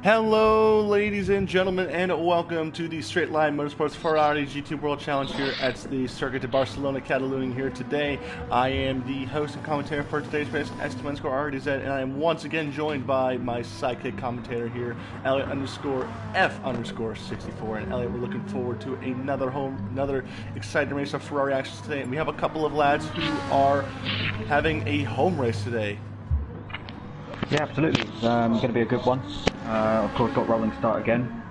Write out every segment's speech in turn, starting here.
Hello, ladies and gentlemen, and welcome to the Straight Line Motorsports Ferrari GT World Challenge here at the Circuit de Barcelona, Catalunya here today. I am the host and commentator for today's race, SLM, and I am once again joined by my sidekick commentator here, Elliot_F_64. And Elliot, we're looking forward to another exciting race of Ferrari action today. And we have a couple of lads who are having a home race today. Yeah, absolutely. Going to be a good one. Of course, got rolling start again.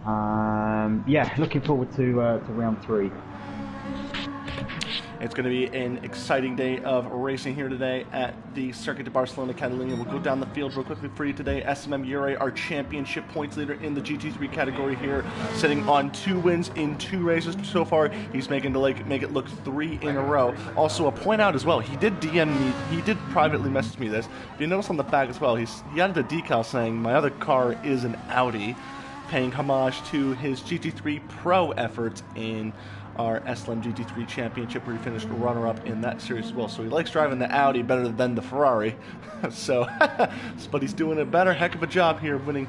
Yeah, looking forward to round 3. It's going to be an exciting day of racing here today at the Circuit de Barcelona, Catalunya. We'll go down the field real quickly for you today. SLM Ure, our championship points leader in the GT3 category here, sitting on 2 wins in 2 races so far. He's making make it look 3 in a row. Also, a point out as well, he did DM me, he did privately message me this. If you notice on the back as well, he added a decal saying, "My other car is an Audi," paying homage to his GT3 Pro efforts in our SLM GT3 Championship, where he finished runner-up in that series as well. So he likes driving the Audi better than the Ferrari. But he's doing a heck of a job here, winning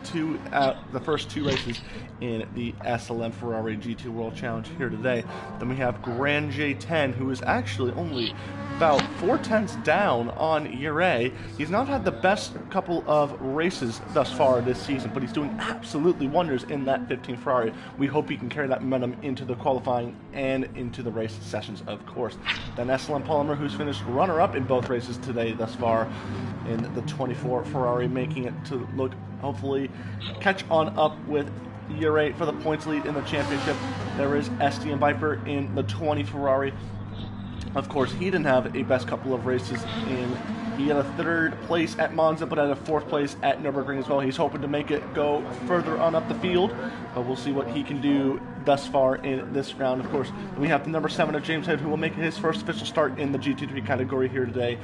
the first 2 races in the SLM Ferrari GT World Challenge here today. Then we have Grand J10, who is actually only about 4/10 down on Ure. He's not had the best couple of races thus far this season, but he's doing absolutely wonders in that 15 Ferrari. We hope he can carry that momentum into the qualifying and into the race sessions, of course. Then SLM Polymer, who's finished runner-up in both races today thus far in the 24 Ferrari, making it to look, hopefully, catch on up with Ure for the points lead in the championship. There is SDM Viper in the 20 Ferrari. Of course, he didn't have a best couple of races he had a 3rd place at Monza, but had a 4th place at Nürburgring as well. He's hoping to make it go further on up the field, but we'll see what he can do thus far in this round. Of course, we have the number 7 of James Head, who will make his first official start in the GT3 category here today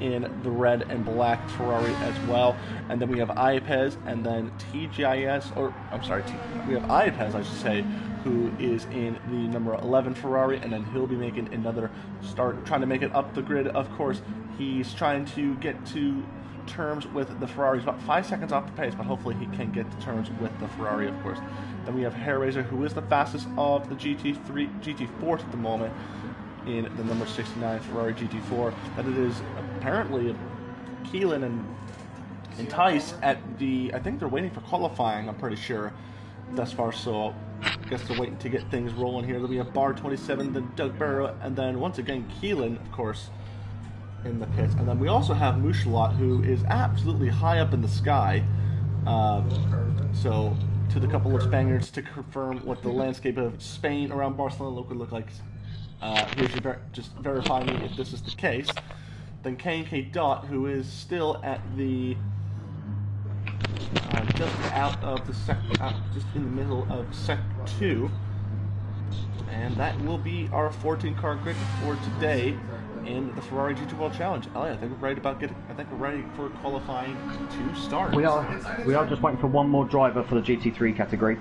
in the red and black Ferrari as well. And then we have Iapez, and then TGIS, we have Iapez, I should say, who is in the number 11 Ferrari, and then he'll be making another start, trying to make it up the grid. Of course, he's trying to get to terms with the Ferrari. He's about 5 seconds off the pace, but hopefully he can get to terms with the Ferrari, of course. Then we have Hairraiser, who is the fastest of the GT4 at the moment, in the number 69 Ferrari GT4. That it is apparently Keelan and Tice at I think they're waiting for qualifying, I'm pretty sure, thus far, so I guess they're waiting to get things rolling here. Then we have Bar 27, then Doug Barrow, and then once again Keelan, of course, in the pits. And then we also have Mushalot, who is absolutely high up in the sky. So to the couple of Spaniards to confirm what the landscape of Spain around Barcelona would look like. Here's just verify me if this is the case. Then K&K Dot, who is still at the just out of the just in the middle of Sec 2, and that will be our 14-car grid for today in the Ferrari GT World Challenge. Elliot, I think we're ready for qualifying to start. We are just waiting for one more driver for the GT3 category.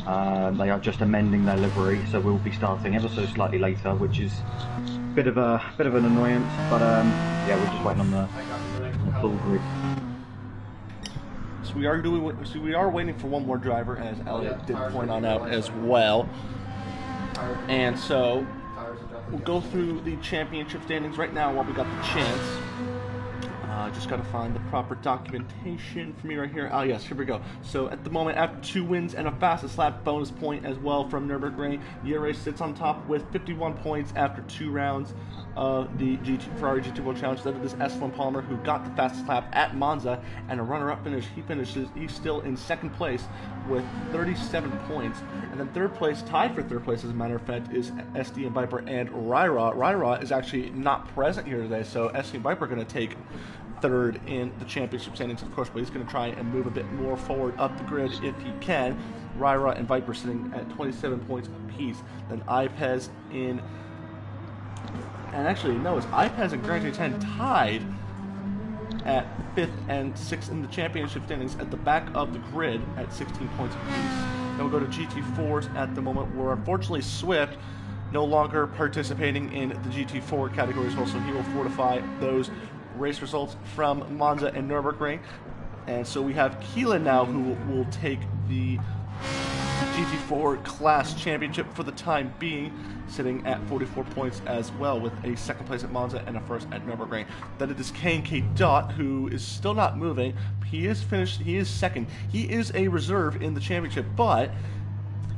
They are just amending their livery, so we'll be starting ever so slightly later, which is a bit of an annoyance. But yeah, we're just waiting on the full grid. So we are waiting for one more driver, as Elliot did point out as well. And so we'll go through the championship standings right now while we got the chance. Just got to find the proper documentation for me right here. Oh yes, here we go. So at the moment, after 2 wins and a fastest lap bonus point as well from Nürburgring, Ure sits on top with 51 points after 2 rounds of the Ferrari GT World Challenge. Then this SLM Palmer, who got the fastest lap at Monza and a runner-up finish. He's still in 2nd place with 37 points. And then 3rd place, tied for 3rd place as a matter of fact, is SD and Viper and Ryra. Ryra is actually not present here today, so SD and Viper are going to take 3rd in the championship standings, of course, but he's going to try and move a bit more forward up the grid if he can. Ryra and Viper sitting at 27 points apiece. Then Iapez in, and actually no, it's Iapez and Grand J10 tied at 5th and 6th in the championship standings at the back of the grid at 16 points apiece. Then we'll go to GT4s at the moment, where unfortunately Swift no longer participating in the GT4 category as well, so he will fortify those race results from Monza and Nürburgring. And so we have Keelan now, who will take the GT4 Class Championship for the time being, sitting at 44 points as well, with a second place at Monza and a first at Nürburgring. Then it is K&K Dot, who is still not moving. He is finished. He is second. He is a reserve in the championship, but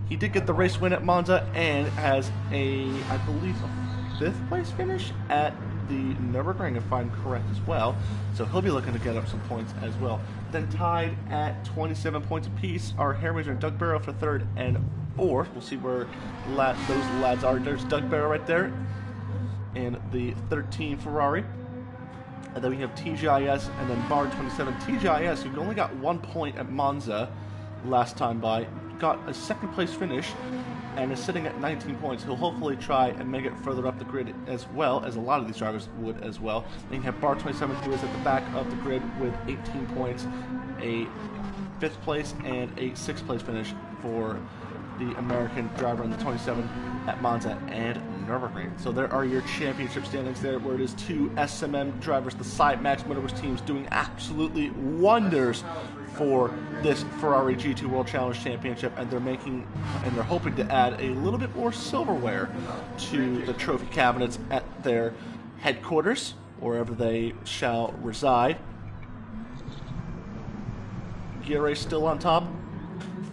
he did get the race win at Monza and has I believe, a fifth place finish at the Nürburgring, if I'm correct as well. So he'll be looking to get up some points as well. Then tied at 27 points apiece are Harry and Doug Barrow for third and fourth. We'll see where those lads are. There's Doug Barrow right there in the 13 Ferrari. And then we have TGIS and then Bar 27. TGIS, who only got 1 point at Monza last time by, got a second place finish and is sitting at 19 points. He'll hopefully try and make it further up the grid as well, as a lot of these drivers would as well. Then you have Bar 27, who is at the back of the grid with 18 points, a fifth place and a sixth place finish for the American driver in the 27 at Monza and Nürburgring. So there are your championship standings there, where it is two SMM drivers, the Side Max Motorsports teams, doing absolutely wonders for this Ferrari GT World Challenge Championship, and they're hoping to add a little bit more silverware to the trophy cabinets at their headquarters, wherever they shall reside. Gear still on top,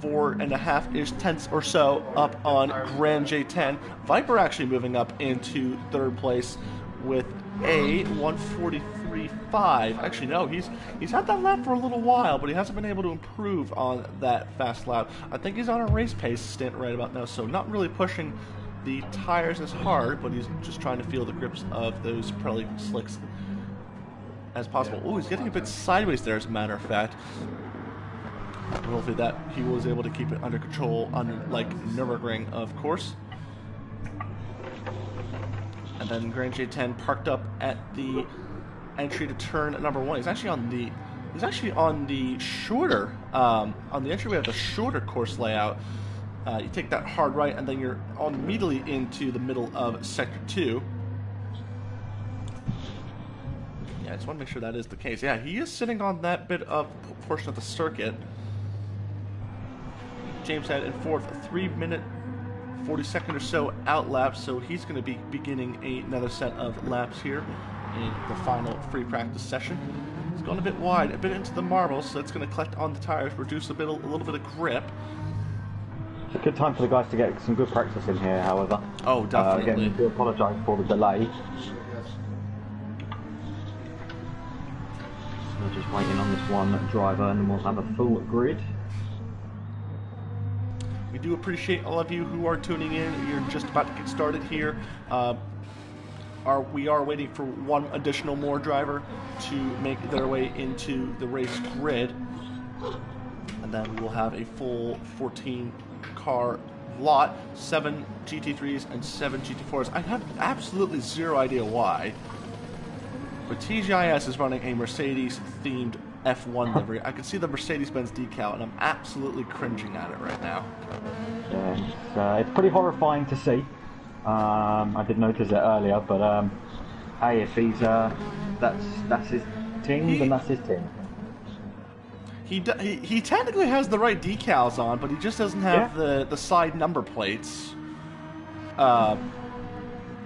4.5-ish tenths or so up on Grand J10. Viper actually moving up into third place with a 143.5. Actually, no, he's had that lap for a little while, but he hasn't been able to improve on that fast lap. I think he's on a race pace stint right about now, so not really pushing the tires as hard, but he's just trying to feel the grips of those Pirelli slicks as possible. Oh, he's getting a bit sideways there, as a matter of fact. Hopefully that he was able to keep it under control, unlike Nürburgring, of course. And then Grand J10 parked up at the entry to turn number 1. He's actually on the shorter on the entry. We have the shorter course layout. You take that hard right, and then you're immediately into the middle of sector 2. Yeah, I just want to make sure that is the case. Yeah, he is sitting on that bit of portion of the circuit. James had in fourth, a 3-minute 40-second or so out lap, so he's going to be beginning another set of laps here in the final free practice session. He's gone a bit wide, a bit into the marbles, so it's going to collect on the tires, reduce a little bit of grip. It's a good time for the guys to get some good practice in here, however. Oh, definitely. Again, we do apologise for the delay. We're just waiting on this one driver, and then we'll have a full grid. We do appreciate all of you who are tuning in. You're just about to get started here. We are waiting for one additional more driver to make their way into the race grid, and then we will have a full 14-car lot, 7 GT3s and 7 GT4s. I have absolutely zero idea why, but TGIS is running a Mercedes-themed F1 livery. I can see the Mercedes-Benz decal, and I'm absolutely cringing at it right now. Yeah, it's pretty horrifying to see. I did notice it earlier, but hey, if he's that's his team, then that's his team. He technically has the right decals on, but he just doesn't have the side number plates,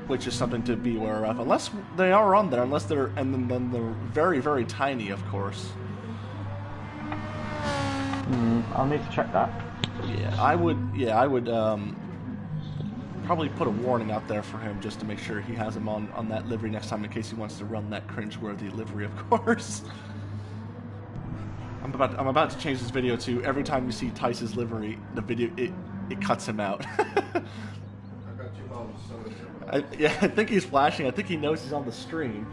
which is something to be aware of. Unless they are on there, and then they're very, very tiny, of course. I'll need to check that. Yeah, I would probably put a warning out there for him, just to make sure he has him on that livery next time, in case he wants to run that cringe-worthy livery, of course. I'm about to change this video to every time you see Tice's livery, the video it cuts him out. I think he's flashing. I think he knows he's on the stream.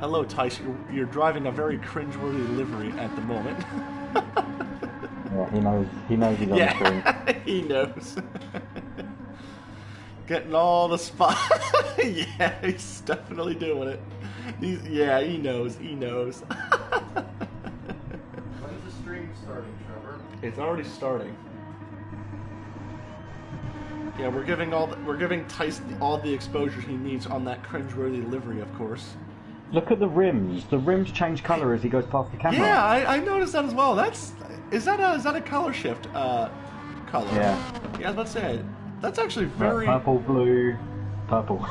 Hello, Tice. You're driving a very cringe-worthy livery at the moment. Yeah, he knows he's on the stream. He knows. Getting all the spots. Yeah, he's definitely doing it. He knows. He knows. When's the stream starting, Trevor? It's already starting. Yeah, we're giving Tice all the exposure he needs on that cringeworthy livery, of course. Look at the rims. The rims change colour as he goes past the camera. Yeah, I noticed that as well. Is that a color shift color? Yeah. Yeah, I was about to say that's actually very Purple, blue, purple.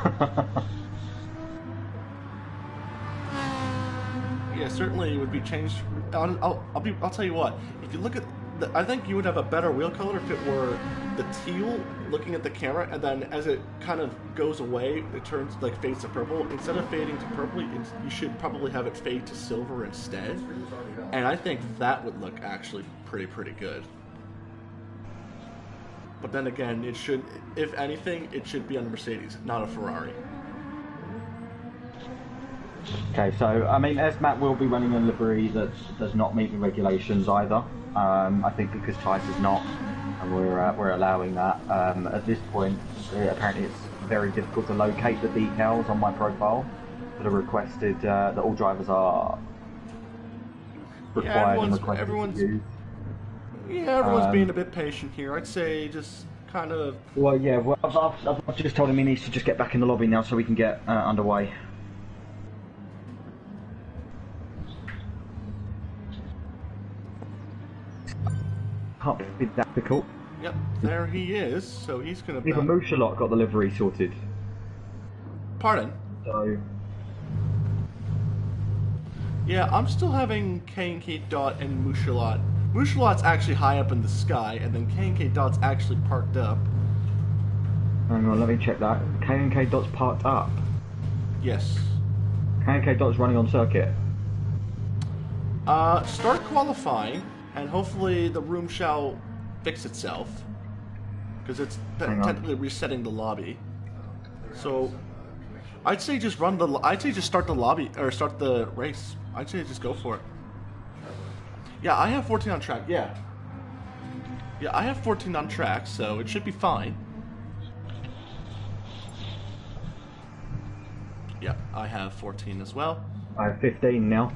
Yeah, certainly it would be changed. I'll tell you what. If you look at, I think you would have a better wheel color if it were the teal, looking at the camera, and then as it kind of goes away, it turns like fades to purple. Instead of fading to purple, you should probably have it fade to silver instead. And I think that would look actually pretty good. But then again, it should, if anything, it should be on a Mercedes, not a Ferrari. Okay, so I mean, SMAT will be running a livery that does not meet the regulations either. I think because Tice is not, and we're allowing that. At this point, apparently it's very difficult to locate the decals on my profile that are requested. That all drivers are required and requested to use. Yeah, everyone's being a bit patient here. I'd say just kind of. Well, yeah. Well, I've just told him he needs to just get back in the lobby now so we can get underway. Can't be that difficult. Yep, there he is. So he's gonna. Even Mushalot got the livery sorted. Pardon? So. Yeah, I'm still having K&K Dot and Mushalot. Mushalot's actually high up in the sky, and then K&K Dot's actually parked up. Hang on, let me check that. K&K Dot's parked up. Yes. K&K Dot's running on circuit. Start qualifying, and hopefully the room shall fix itself, because it's technically resetting the lobby. So, I'd say just start the lobby or start the race. I'd say just go for it. Yeah, I have 14 on track. Yeah, I have 14 on track, so it should be fine. Yeah, I have 14 as well. I have 15 now.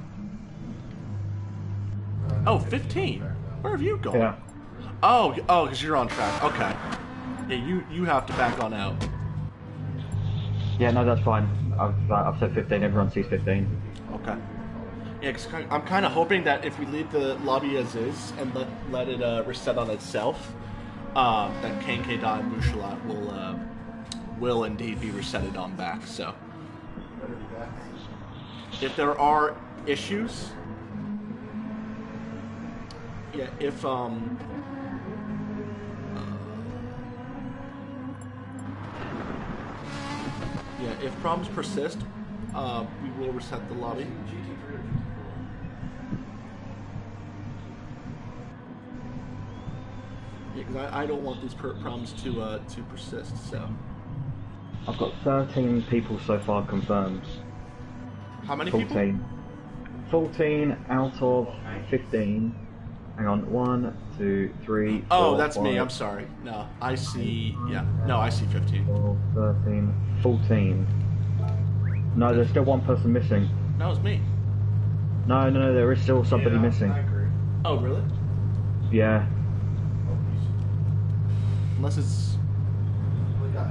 Oh, 15? Where have you gone? Yeah. Oh, because you're on track. Okay. Yeah, you have to back on out. Yeah, no, that's fine. I've said 15. Everyone sees 15. Okay. Yeah, because I'm kind of hoping that if we leave the lobby as is and let it reset on itself, that K&K Dot and Mushalot will indeed be resetted on back. So, if there are issues, yeah, if if problems persist, we will reset the lobby. Yeah, because I don't want these problems to persist. So I've got 13 people so far confirmed. how many 14. people? 14 out of 15. Hang on, 1, 2, 3. 4, Oh, that's 5, me. I'm sorry. No, I see. Yeah, no, I see 15. 12, 13, 14. No, there's still one person missing. That was me. No, there is still somebody missing. I agree. Oh, really? Yeah. Unless it's. We got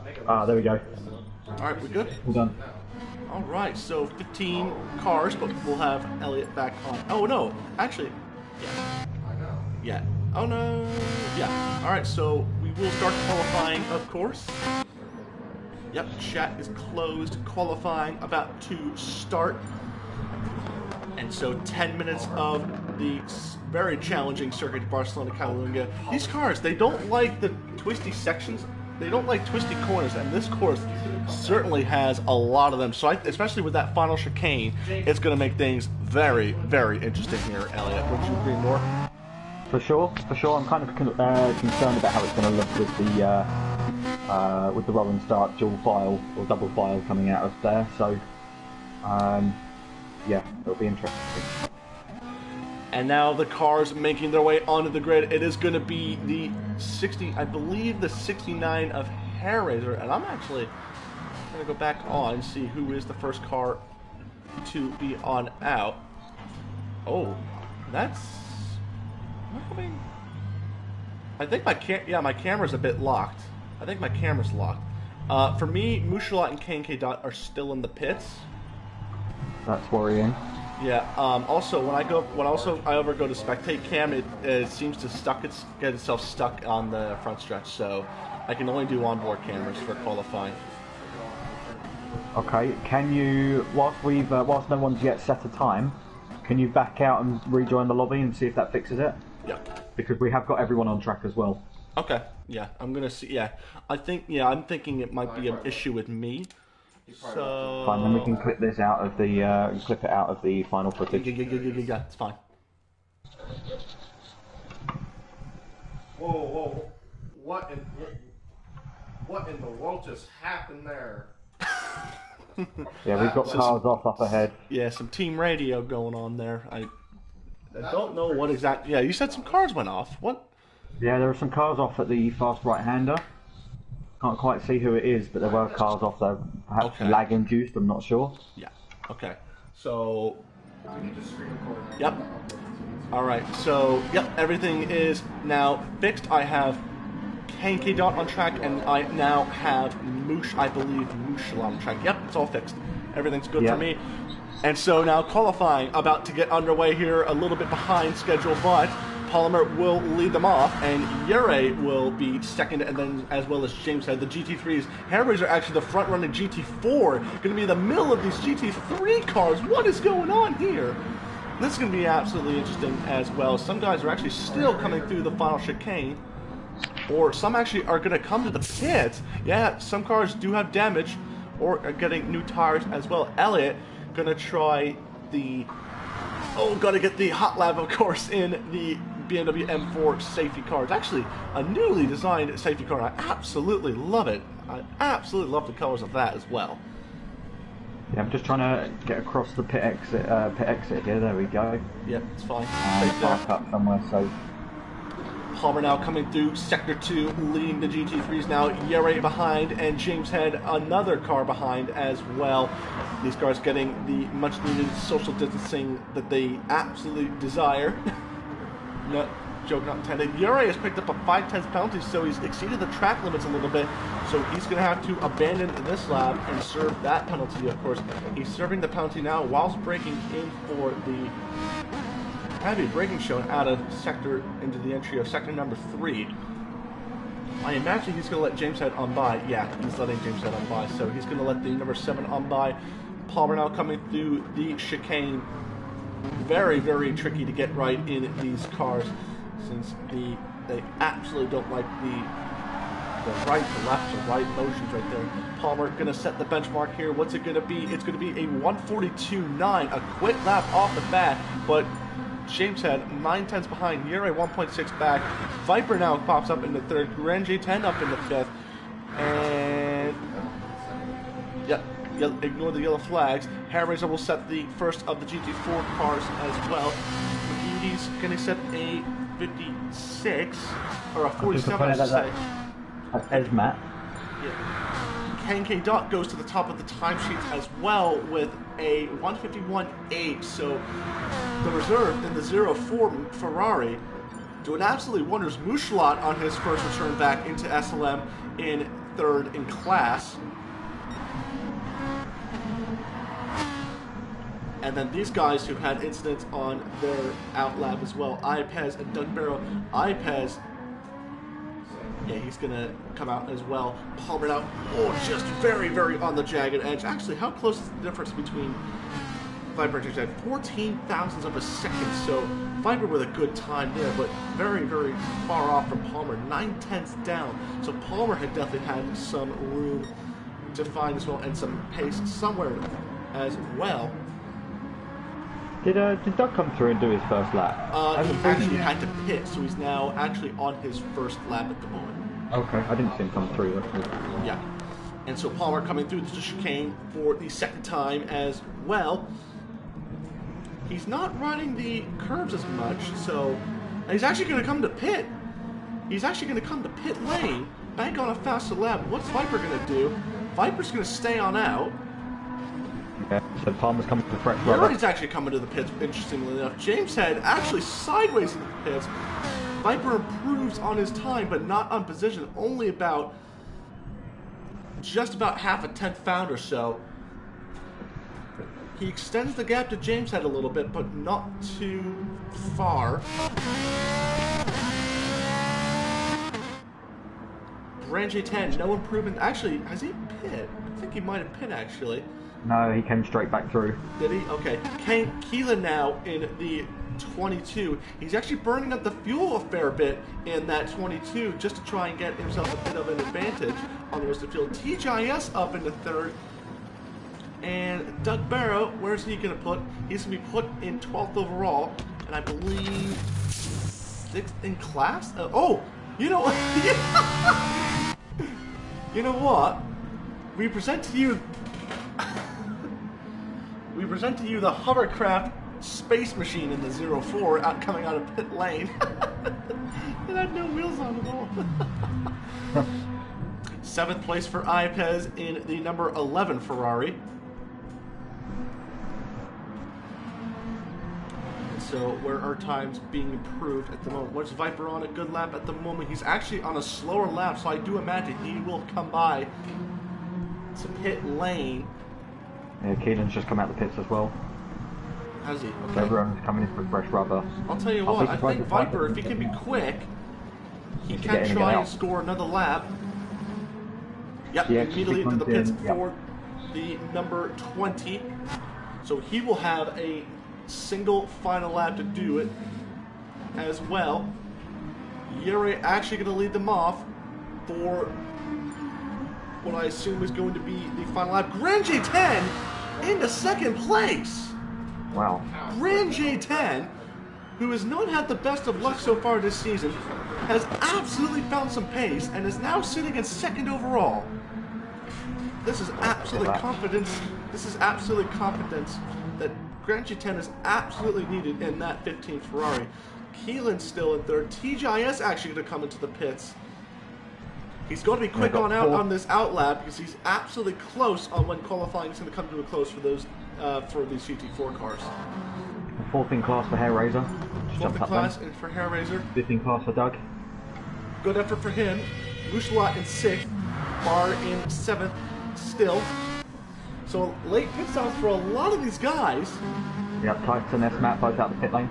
me. There we go. All right, we good? All done. All right, so 15 cars, but we'll have Elliot back on. Oh no, actually, yeah. I know. Yeah. Oh no. Yeah. All right, so we will start qualifying, of course. Yep, chat is closed. Qualifying about to start. And so 10 minutes of the very challenging circuit of Barcelona, Catalunya. These cars, they don't like the twisty sections. They don't like twisty corners, and this course certainly has a lot of them. So, especially with that final chicane, it's going to make things very, very interesting here, Elliot. Would you agree more? For sure. I'm kind of concerned about how it's going to look with the roll and start dual file or double file coming out of there. So, yeah, it'll be interesting. And now the cars making their way onto the grid. It is going to be the 60, I believe the 69 of Hair Razor. And I'm actually going to go back on and see who is the first car to be on out. Oh, that's... I think my camera's a bit locked. I think my camera's locked. For me, Mushalat and K&K Dot are still in the pits. That's worrying. Yeah. Also, when I ever go to spectate cam, it seems to get itself stuck on the front stretch. So I can only do onboard cameras for qualifying. Okay. Can you, whilst no one's yet set a time, can you back out and rejoin the lobby and see if that fixes it? Yeah. Because we have got everyone on track as well. Okay. Yeah. I'm gonna see. Yeah. I'm thinking it might be an issue with me. So Fine, then we can clip this out of the clip it out of the final footage. Yeah, it's fine. Whoa. What in the world just happened there? Yeah, we've got cars off up ahead. Yeah, some team radio going on there. I don't know what exactly. Yeah, you said some cars went off. What? Yeah, there are some cars off at the fast right-hander. Can't quite see who it is, but there were cars off there. Perhaps lag induced, I'm not sure. Yeah. Okay. So. We need to screen record. Yep. All right. So yep, everything is now fixed. I have K&K Dot on track, and I now have Mushalat on track. Yep, it's all fixed. Everything's good for me. And so now qualifying about to get underway here, a little bit behind schedule, but Polymer will lead them off, and Yuri will be second, and then as well as James said, the GT3s. Harry's are actually the front-running GT4, going to be in the middle of these GT3 cars. What is going on here? This is going to be absolutely interesting as well. Some guys are actually still coming through the final chicane, or some actually are going to come to the pits. Yeah, some cars do have damage, or are getting new tires as well. Elliott going to try the... Oh, got to get the hot lap, of course, in the BMW M4 safety car. It's actually a newly designed safety car. I absolutely love it. I absolutely love the colors of that as well. Yeah, I'm just trying to get across the pit exit here. There we go. Yep, it's fine. Park up somewhere, so... Palmer now coming through Sector 2, leading the GT3s now. Yuri behind, and James Head another car behind as well. These cars getting the much-needed social distancing that they absolutely desire. No, joke not intended. Yuri has picked up a 5/10 penalty, so he's exceeded the track limits a little bit. So he's going to have to abandon this lap and serve that penalty, of course. He's serving the penalty now whilst braking in for the heavy braking shown out of sector into the entry of sector number 3. I imagine he's going to let James Head on by. Yeah, he's letting James Head on by. So he's going to let the number 7 on by. Palmer now coming through the chicane. Very, very tricky to get right in these cars, since they absolutely don't like the right to left to right motions right there. Palmer going to set the benchmark here. What's it going to be? It's going to be a 142.9, a quick lap off the bat, but James Head 9/10 behind. Yuri 1.6 back. Viper now pops up in the third. Grand J10 up in the fifth, and yep. Ignore the yellow flags. Hairraiser will set the first of the GT4 cars as well. He's going to set a 56 or a 47, I should say. That's Esmat. Yeah. K&K Dot goes to the top of the timesheets as well with a 151.8. So the reserve in the 04 Ferrari doing absolutely wonders. Mushalat on his first return back into SLM in third in class. And then these guys who had incidents on their out lap as well. Iapez and Doug Barrow. Iapez, yeah, he's going to come out as well. Palmer out. Oh, just very, very on the jagged edge. Actually, how close is the difference between Viper and James Head? 14 thousandths of a second. So Viper with a good time there, but very, very far off from Palmer. 9/10 down. So Palmer had definitely had some room to find as well, and some pace somewhere as well. Did Doug come through and do his first lap? He actually had to pit, so he's now actually on his first lap at the moment. Okay, I didn't see him come through. Yeah. And so Palmer coming through the chicane for the second time as well. He's not running the curves as much, so he's actually going to come to pit. He's actually going to come to pit lane, bank on a faster lap. What's Viper going to do? Viper's going to stay on out. Yeah, so Palmer's coming to the fresh rubber. He's actually coming to the pits, interestingly enough. James Head actually sideways in the pits. Viper improves on his time, but not on position. Only about just about half a tenth found or so. He extends the gap to James Head a little bit, but not too far. Grand J10, no improvement. Actually, has he pit? I think he might have pit, actually. No, he came straight back through. Did he? Okay. Keelan now in the 22. He's actually burning up the fuel a fair bit in that 22 just to try and get himself a bit of an advantage on the rest of the field. TGIS up into third. And Doug Barrow, where's he going to put? He's going to be put in 12th overall. And I believe 6th in class? Oh! You know what? You know what? We present to you the hovercraft space machine in the 04 coming out of pit lane. It had no wheels on at all. 7th place for Iapez in the number 11 Ferrari. So where are times being improved at the moment? What's Viper on a good lap at the moment? He's actually on a slower lap, so I do imagine he will come by to pit lane. Yeah, Keelan's just come out the pits as well. Has he? Okay. So everyone's coming in for fresh rubber. I'll tell you what, I think Viper, if he can be quick, he can try and score another lap. Yep, immediately into the pits for the number 20. So he will have a single final lap to do it as well. Yuri actually going to lead them off for what I assume is going to be the final lap. Grand J10 into 2nd place. Wow. Grand J10, who has not had the best of luck so far this season, has absolutely found some pace and is now sitting in 2nd overall. This is absolutely confidence. This is absolutely confidence that Grand J10 is absolutely needed in that 15th Ferrari. Keelan's still in 3rd. TGIS actually going to come into the pits. He's going to be quick on out on this out lap because he's absolutely close on when qualifying is going to come to a close for those for these GT4 cars. 4th in class for Hair Razor. 4th in class and for Hair Razor. 5th in class for Doug. Good effort for him. Mushalat in 6th. Bar in 7th still. So late pit stops for a lot of these guys. Yep, Tyson S. Matt both out the pit lane.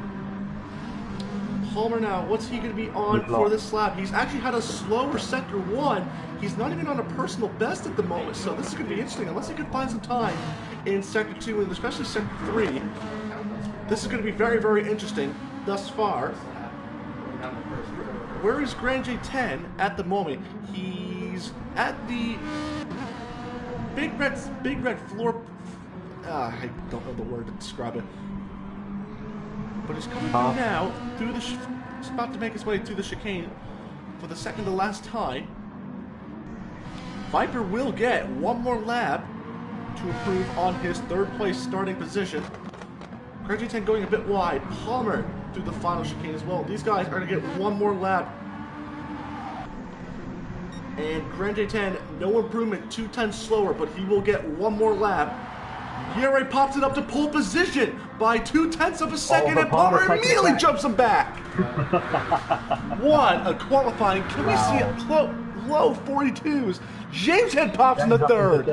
Palmer now, what's he going to be on for this lap? He's actually had a slower sector 1. He's not even on a personal best at the moment, so this is going to be interesting. Unless he can find some time in sector 2 and especially sector 3. This is going to be very, very interesting thus far. Where is Grand J10 at the moment? He's at the big red floor. I don't know the word to describe it. But he's coming through now, through the he's about to make his way through the chicane for the second to last time. Viper will get one more lap to improve on his 3rd place starting position. Grand J10 going a bit wide. Palmer through the final chicane as well. These guys are going to get one more lap. And Grand J10, no improvement, 2/10 slower, but he will get one more lap. Yuri pops it up to pole position by 2/10 of a second, and Palmer immediately jumps him back. What a qualifying. Can we see it? Low 42s. James Head pops in the 3rd.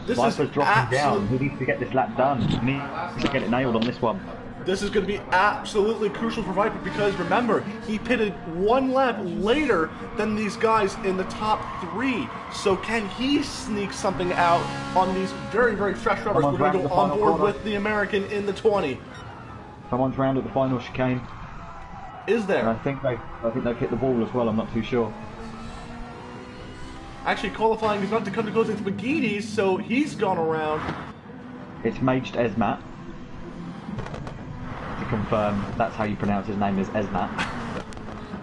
This Viper's dropping down. He needs to get this lap done. He needs to get it nailed on this one. This is going to be absolutely crucial for Viper because, remember, he pitted one lap later than these guys in the top 3. So can he sneak something out on these very, very fresh rubbers? We're going to go on board with the American in the 20. Someone's round at the final chicane. Is there? And I think they've hit the wall as well. I'm not too sure. Actually, qualifying is not to come to close. It's McGeedy's, so he's gone around. It's Maged Esmat. To confirm, that's how you pronounce his name, is Esmat.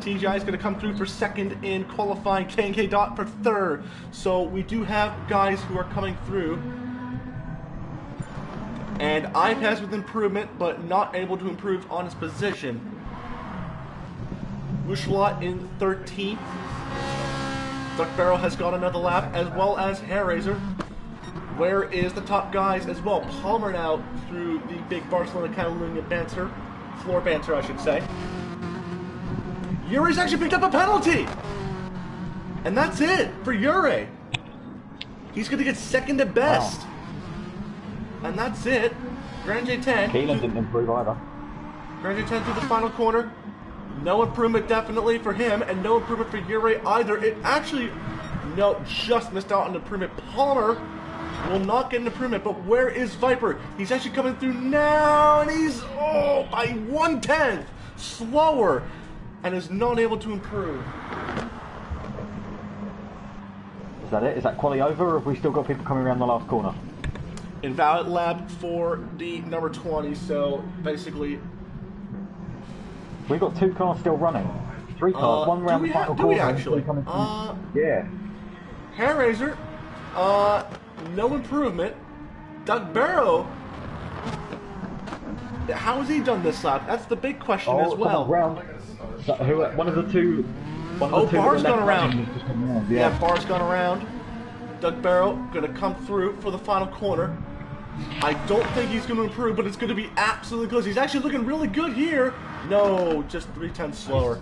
TGI is going to come through for 2nd in qualifying. K&K Dot for 3rd. So we do have guys who are coming through. And Iapez with improvement, but not able to improve on his position. Mushalat in 13th. Duck Barrel has got another lap, as well as Hair Razor. Where is the top guys as well? Palmer now through the big Barcelona Catalunya banter. Floor banter, I should say. Yuri's actually picked up a penalty! And that's it for Ure. He's going to get second at best. Wow. And that's it. Grand J10. Keelan didn't improve either. Grand J10 through the final corner. No improvement definitely for him, and no improvement for Ure either. It actually, no, just missed out on improvement. Palmer will not get an improvement, but where is Viper? He's actually coming through now, and he's, by 1/10 slower, and is not able to improve. Is that it? Is that quali over, or have we still got people coming around the last corner? Invalid lap for the number 20, so basically... We've got 2 cars still running. 3 cars, one round the final corner. Do we actually? Yeah. Hair Razor, no improvement. Doug Barrow, how has he done this lap? That's the big question as well. One of the two... Barr's gone around. Yeah, Barr's gone around. Doug Barrow going to come through for the final corner. I don't think he's going to improve, but it's going to be absolutely close. He's actually looking really good here. No, just 3/10 slower.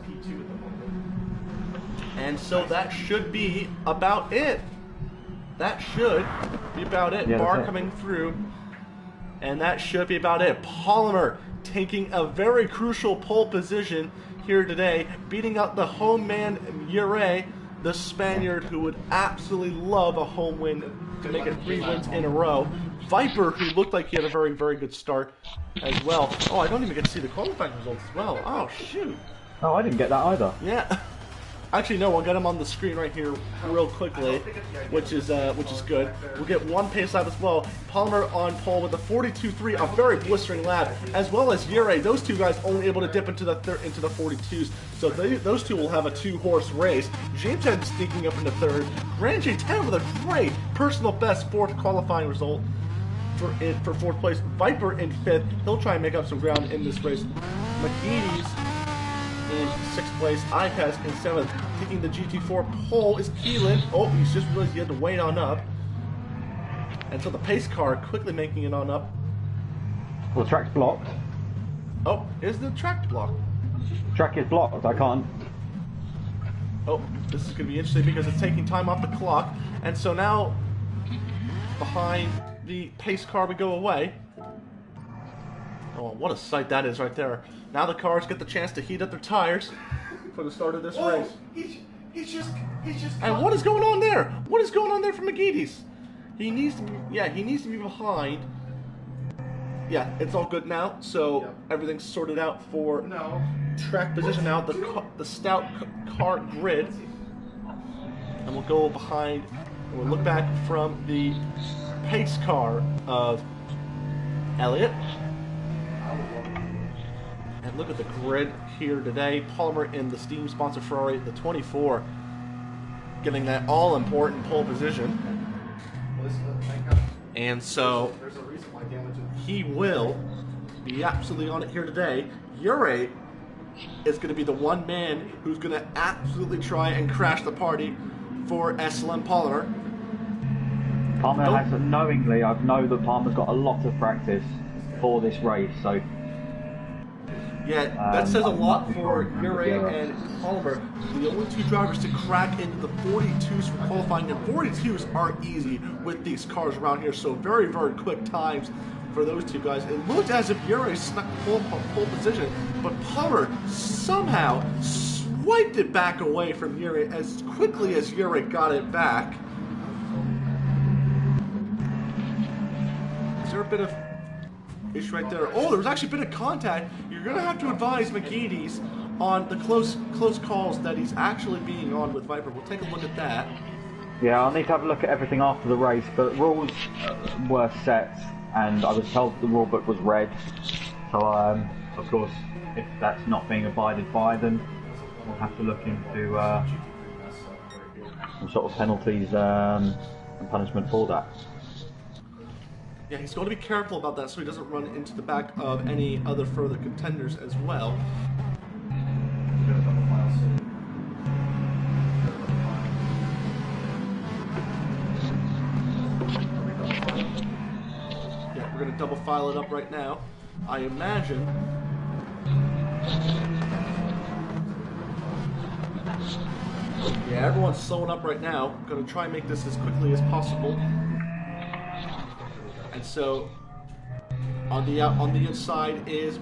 And so that should be about it. That should be about it. Yeah, Barr coming through. And that should be about it. Polymer taking a very crucial pole position here today, beating out the home man Ure, the Spaniard who would absolutely love a home win to make it 3 wins in a row. Viper, who looked like he had a very, very good start as well. Oh, I don't even get to see the qualifying results as well. Oh, shoot. Oh, I didn't get that either. Yeah. Actually, no, we'll get them on the screen right here real quickly, which is good. We'll get one pace lap as well. Palmer on pole with a 42.3, a very blistering lap, as well as Ure. Those two guys only able to dip into the 42s, so those two will have a 2-horse race. James Head sneaking up into third. Grand J10 with a great personal best 4th qualifying result for 4th place. Viper in 5th. He'll try and make up some ground in this race. McGee's in 6th place. IPAS in 7th. Taking the GT4 pole is Keelan. Oh, he's just realized he had to wait on up. And so the pace car quickly making it on up. Well, the track's blocked. Oh, is the track blocked? Track is blocked. I can't. Oh, this is going to be interesting because it's taking time off the clock. And so now, behind the pace car we go away. Oh, what a sight that is right there. Now the cars get the chance to heat up their tires for the start of this race. He's just. And what is going on there? What is going on there for McGeedy's? He needs to be, he needs to be behind. Yeah, it's all good now. So everything's sorted out for track position now. The stout car grid, and we'll go behind. And we'll look back from the pace car of Elliott. And look at the grid here today. Palmer in the Steam sponsor Ferrari, the 24, getting that all-important pole position. And so he will be absolutely on it here today. Ure is going to be the one man who's going to absolutely try and crash the party for SLM Palmer. Palmer has knowingly, I know that Palmer's got a lot of practice for this race, so yeah, that says a lot for Ure and Palmer. The only 2 drivers to crack into the 42s for qualifying, and 42s are easy with these cars around here, so very, very quick times for those 2 guys. It looked as if Ure snuck pole position, but Palmer somehow swiped it back away from Ure as quickly as Ure got it back. Is there a bit of issue right there? Oh, there was actually a bit of contact. You're going to have to advise McGeedy's on the close calls that he's actually being on with Viper. We'll take a look at that. yeah, I'll need to have a look at everything after the race, but rules were set, and I was told the rule book was read, so of course, if that's not being abided by, then we'll have to look into some sort of penalties and punishment for that. Yeah, he's going to be careful about that so he doesn't run into the back of any other further contenders as well. Yeah, we're going to double file it up right now. I imagine. Yeah, everyone's slowing up right now. Going to try and make this as quickly as possible. And so, on the inside is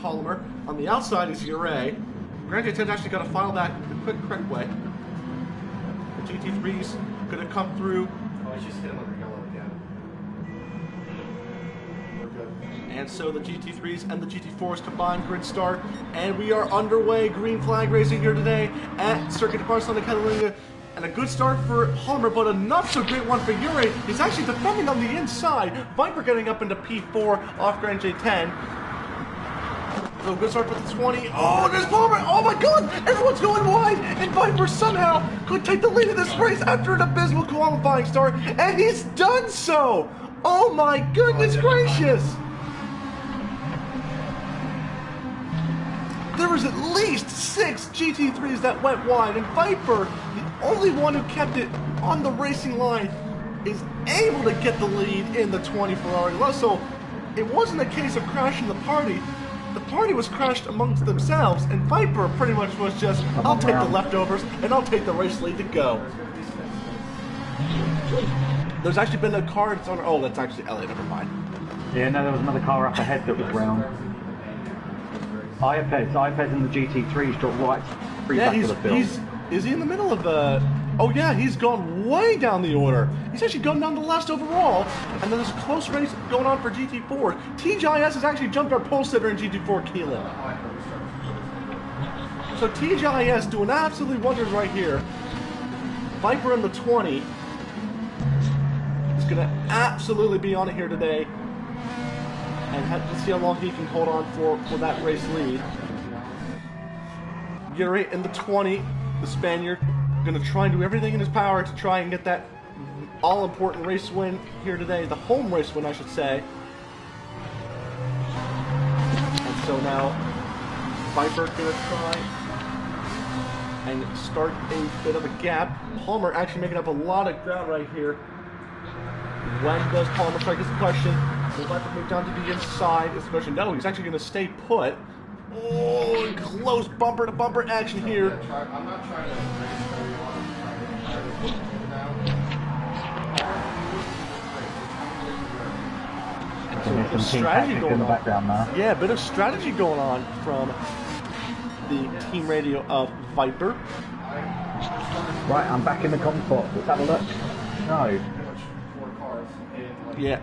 Polymer. On the outside is Uray. Grand J10's actually got to file that the correct way. The GT3's going to come through. Oh, I just hit him under yellow again. We're good. And so the GT3s and the GT4s combined grid start, and we are underway. Green flag racing here today at Circuit de Barcelona, Catalunya. And a good start for Homer, but a not so great one for Uray. He's actually defending on the inside. Viper getting up into P4 off Grand J10. So good start for the 20. Oh, there's Palmer. Oh my god, everyone's going wide. And Viper somehow could take the lead in this race after an abysmal qualifying start. And he's done so. Oh my goodness gracious. There was at least 6 GT3s that went wide, and Viper, the only one who kept it on the racing line, is able to get the lead in the 20 Ferrari. So it wasn't a case of crashing the party. The party was crashed amongst themselves, and Viper pretty much was just, I'll take the leftovers, and I'll take the race lead to go. There's actually been a car that's on, oh, that's actually Elliot, never mind. Yeah, no, there was another car up ahead that was round. iPads and the GT3s dropped right back to the field. Is he in the middle of the... Oh yeah, he's gone way down the order. He's actually gone down to last overall. And then there's a close race going on for GT4. TGIS has actually jumped our pole sitter in GT4 Keelan. So TGIS doing absolutely wonders right here. Viper in the 20 is going to absolutely be on it here today. And let's see how long he can hold on for that race lead. Uray in the 20, the Spaniard, going to try and do everything in his power to try and get that all-important race win here today. The home race win, I should say. And so now, Viper going to try and start a bit of a gap. Palmer actually making up a lot of ground right here. When does Palmer strike is the question. Will Viper move down to the inside is the question. No, he's actually going to stay put. Oh, close bumper-to-bumper action here. I'm not trying to race everyone. I'm trying to So a bit of strategy going on. Yeah, a bit of strategy going on from the team radio of Viper. Right, I'm back in the comfort. Let's have a look. No. Yeah.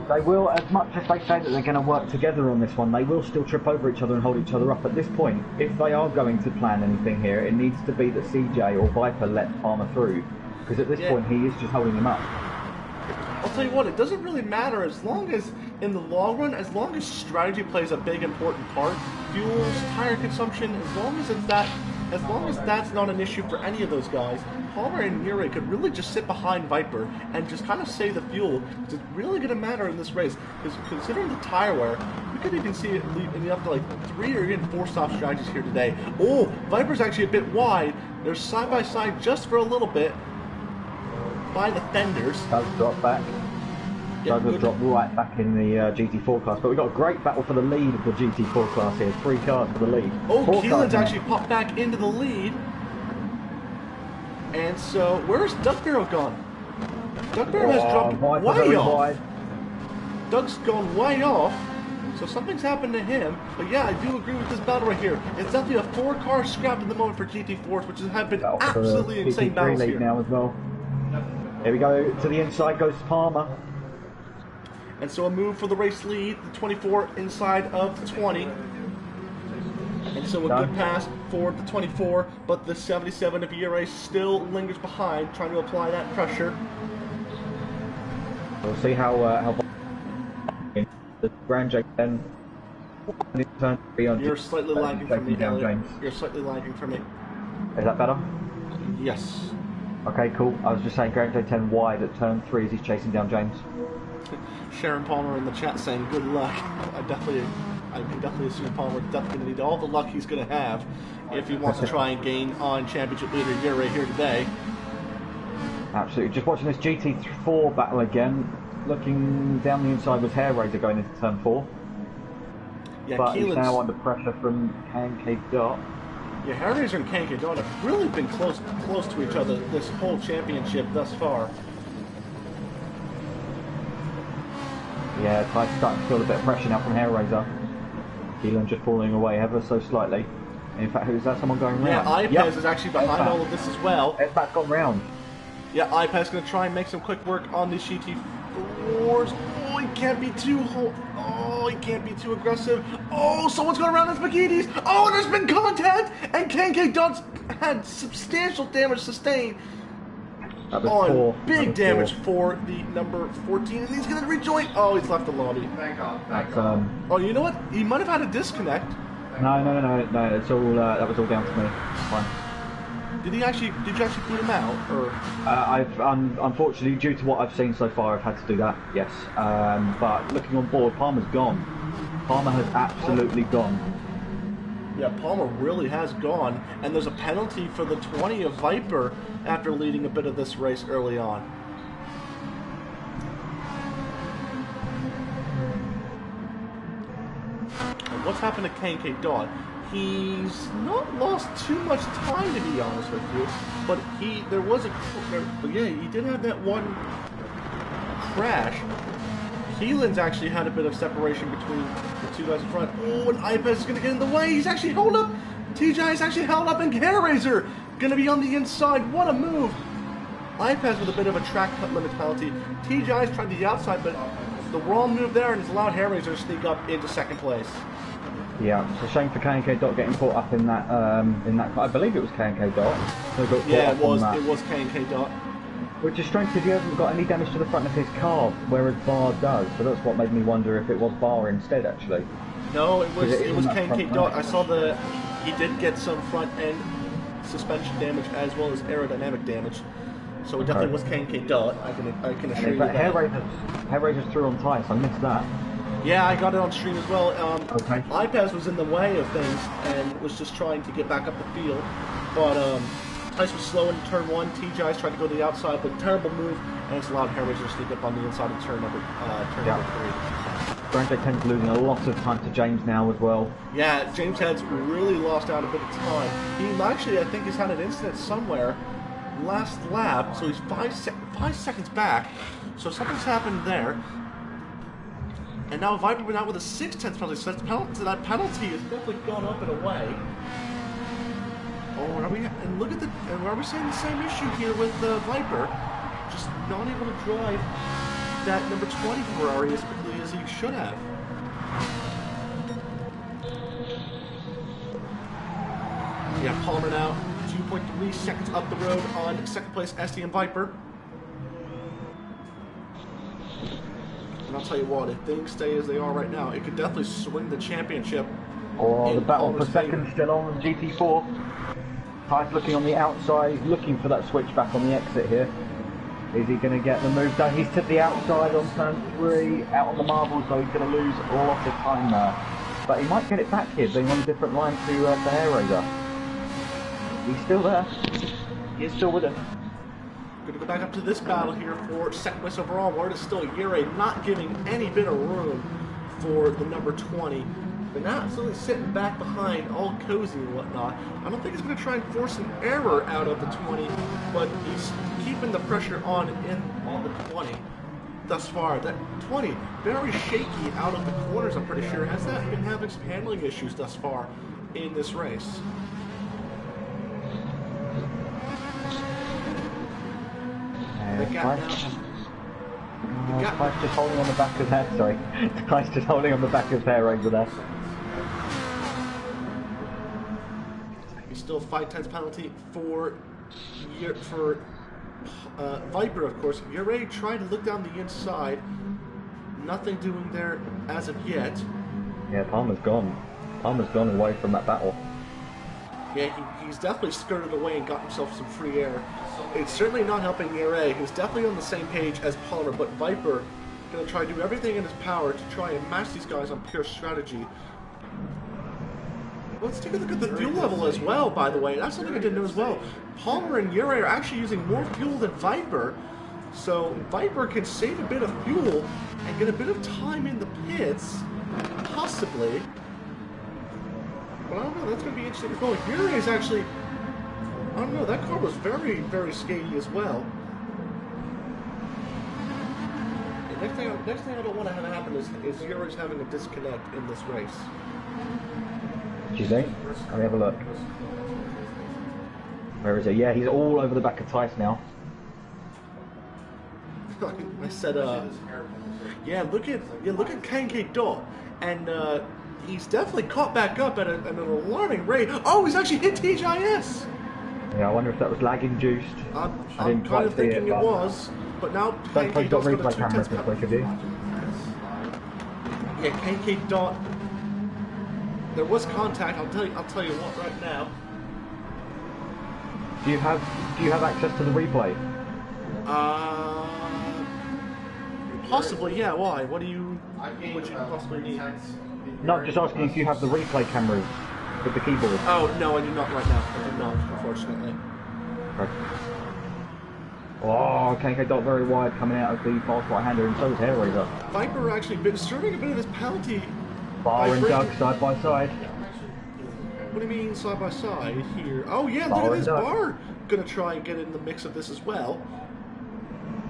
They will, as much as they say that they're going to work together on this one, they will still trip over each other and hold each other up. At this point, if they are going to plan anything here, it needs to be that CJ or Viper let Palmer through. Because at this point, he is just holding him up. I'll tell you what, it doesn't really matter as long as, in the long run, as long as strategy plays a big important part, fuels, tire consumption, as long as that's not an issue for any of those guys, Palmer and Uray could really just sit behind Viper and just kind of save the fuel. It's really going to matter in this race, because considering the tire wear, we could even see it leading up to like 3 or even 4 stop strategies here today. Oh, Viper's actually a bit wide. They're side by side just for a little bit by the fenders. Does drop back. Does drop right back in the GT4 class, but we've got a great battle for the lead of the GT4 class here. 3 cars for the lead. Oh, Keelan's actually popped back into the lead. And so, where's Duck Barrel gone? Duck Barrel has dropped way off. Wide. Doug's gone way off. So something's happened to him. But yeah, I do agree with this battle right here. It's definitely a 4-car scrap at the moment for GT4s, which have been absolutely insane battles here. Now as well. Here we go. To the inside goes Palmer. And so a move for the race lead, the 24 inside of the 20. And so a good pass for the 24, but the 77 of Uray still lingers behind, trying to apply that pressure. We'll see how the Grand J10 turn 3 on. You're slightly lagging from me, Elliot. You're slightly lagging from me. Is that better? Yes. Okay, cool. I was just saying Grand J10 wide at turn 3 as he's chasing down James. Sharon Palmer in the chat saying good luck. I can definitely assume Palmer definitely going to need all the luck he's going to have if he wants to try and gain on championship leader Uray here today. Absolutely. Just watching this GT4 battle again. Looking down the inside was Hair Raider going into turn 4. Yeah, but he's now under pressure from Pancake Dot. Yeah, Hellraiser and KK Dawn have really been close to each other this whole championship thus far. Yeah, Ty's starting to feel a bit of pressure now from Hellraiser. Keelan just falling away ever so slightly. In fact, who's that? Someone going round? Yeah, Ipez is actually behind all of this as well. Ipez's gone round. Yeah, Ipez's going to try and make some quick work on these GT4s. Oh, he can't be too... Oh, he can't be too aggressive. Oh, someone's going around the spaghettis. Oh, and there's been contact, and KK Dawn's had substantial damage sustained. Big damage for the number 14, and he's going to rejoin. Oh, he's left the lobby. Thank God. Oh, you know what? He might have had a disconnect. No. It's all that was all down to me. It's fine. Did you actually boot him out, or? I've unfortunately, due to what I've seen so far, I've had to do that. Yes. But looking on board, Palmer's gone. Palmer has absolutely gone. Yeah, Palmer really has gone, and there's a penalty for the 20 of Viper after leading a bit of this race early on. And what's happened to KK Dawn? He's not lost too much time, to be honest with you, but he did have that one crash. Keelan's actually had a bit of separation between the two guys in front. Oh, and Ipez is going to get in the way. He's actually held up. TJ is actually held up, and Hellraiser going to be on the inside. What a move. Ipez with a bit of a track cut limit penalty. TJ's tried the outside, but the wrong move there, and it's allowed Hellraiser to sneak up into second place. Yeah, it's a shame for K&K Dot getting caught up in that. I believe it was K&K Dot. Yeah, it was K&K Dot. Which is strange because he hasn't got any damage to the front of his car, whereas Bar does. So that's what made me wonder if it was Bar instead, actually. No, it was K&K Dot. I saw he did get some front end suspension damage as well as aerodynamic damage. So it definitely was K&K Dot. I can assure you that. Hellraiser's through on Tice. I missed that. Yeah, I got it on stream as well. Okay. Ipez was in the way of things and was just trying to get back up the field, but Tice was slow in turn 1. TJ's tried to go to the outside, but terrible move, and it's allowed Hellraiser to sneak up on the inside of turn number 3. Grand J 10's losing a lot of time to James now as well. Yeah, James has really lost out a bit of time. He actually, I think, has had an incident somewhere last lap, so he's 5 seconds back. So something's happened there. And now Viper went out with a 6/10 penalty, so that penalty has definitely gone up and away. Oh, are we seeing the same issue here with Viper? Just not able to drive that number 20 Ferrari as quickly as he should have. Yeah, Palmer now 2.3 seconds up the road on second place SDM Viper. And I'll tell you what, if things stay as they are right now, it could definitely swing the championship. The battle for second still on GT4. Ty's looking on the outside, looking for that switch back on the exit here. Is he going to get the move done? He's to the outside on turn 3, out on the marbles, so he's going to lose a lot of time there. But he might get it back here, being on a different line to Hellraiser. He's still there. He's still with him. Going to go back up to this battle here for second place overall, where it is still Yurei not giving any bit of room for the number 20. But not absolutely sitting back behind, all cozy and whatnot. I don't think he's going to try and force an error out of the 20, but he's keeping the pressure on the 20 thus far. That 20, very shaky out of the corners, I'm pretty sure. Has that been having some handling issues thus far in this race? Ty's just holding on the back of there, sorry. Ty's just holding on the back of Hellraiser there. He's still 5/10 penalty for Viper, of course. Yurei tried to look down the inside. Nothing doing there as of yet. Yeah, Palmer's gone. Palmer's gone away from that battle. Yeah, he's definitely skirted away and got himself some free air. It's certainly not helping Yurei, who's definitely on the same page as Palmer, but Viper going to try to do everything in his power to try and match these guys on pure strategy. Let's take a look at the fuel level as well, by the way. That's something I didn't know as well. Palmer and Yurei are actually using more fuel than Viper, so Viper can save a bit of fuel and get a bit of time in the pits, possibly. Well, I don't know. That's going to be interesting as well. Yuri is actually... I don't know. That car was very, very skaty as well. And next thing I don't want to have happen is Yuri's having a disconnect in this race. Do you think? Let me have a look. Where is he? Yeah, he's all over the back of Tice now. I said, look at Kanke Dot, and he's definitely caught back up at an alarming rate. Oh, he's actually hit TGIS. Yeah, I wonder if that was lag induced. I'm kind of thinking it was, but now Kanke Dot's got a 2 tenths this week, have you? Yeah, Kanke Dot. There was contact. I'll tell you what right now. Do you have access to the replay? Possibly, yeah. Why? What do you possibly need? No, just asking if you have the replay cameras with the keyboard. Oh no, I do not right now. I do not, unfortunately. Okay. Oh, Kanke Dot very wide coming out of the fast right-hander, and so is Hair Razor. Viper actually been serving a bit of his penalty. Bar and Doug side by side. What do you mean side by side here? Oh yeah, Bar look at and this Doug. Bar. Gonna try and get in the mix of this as well.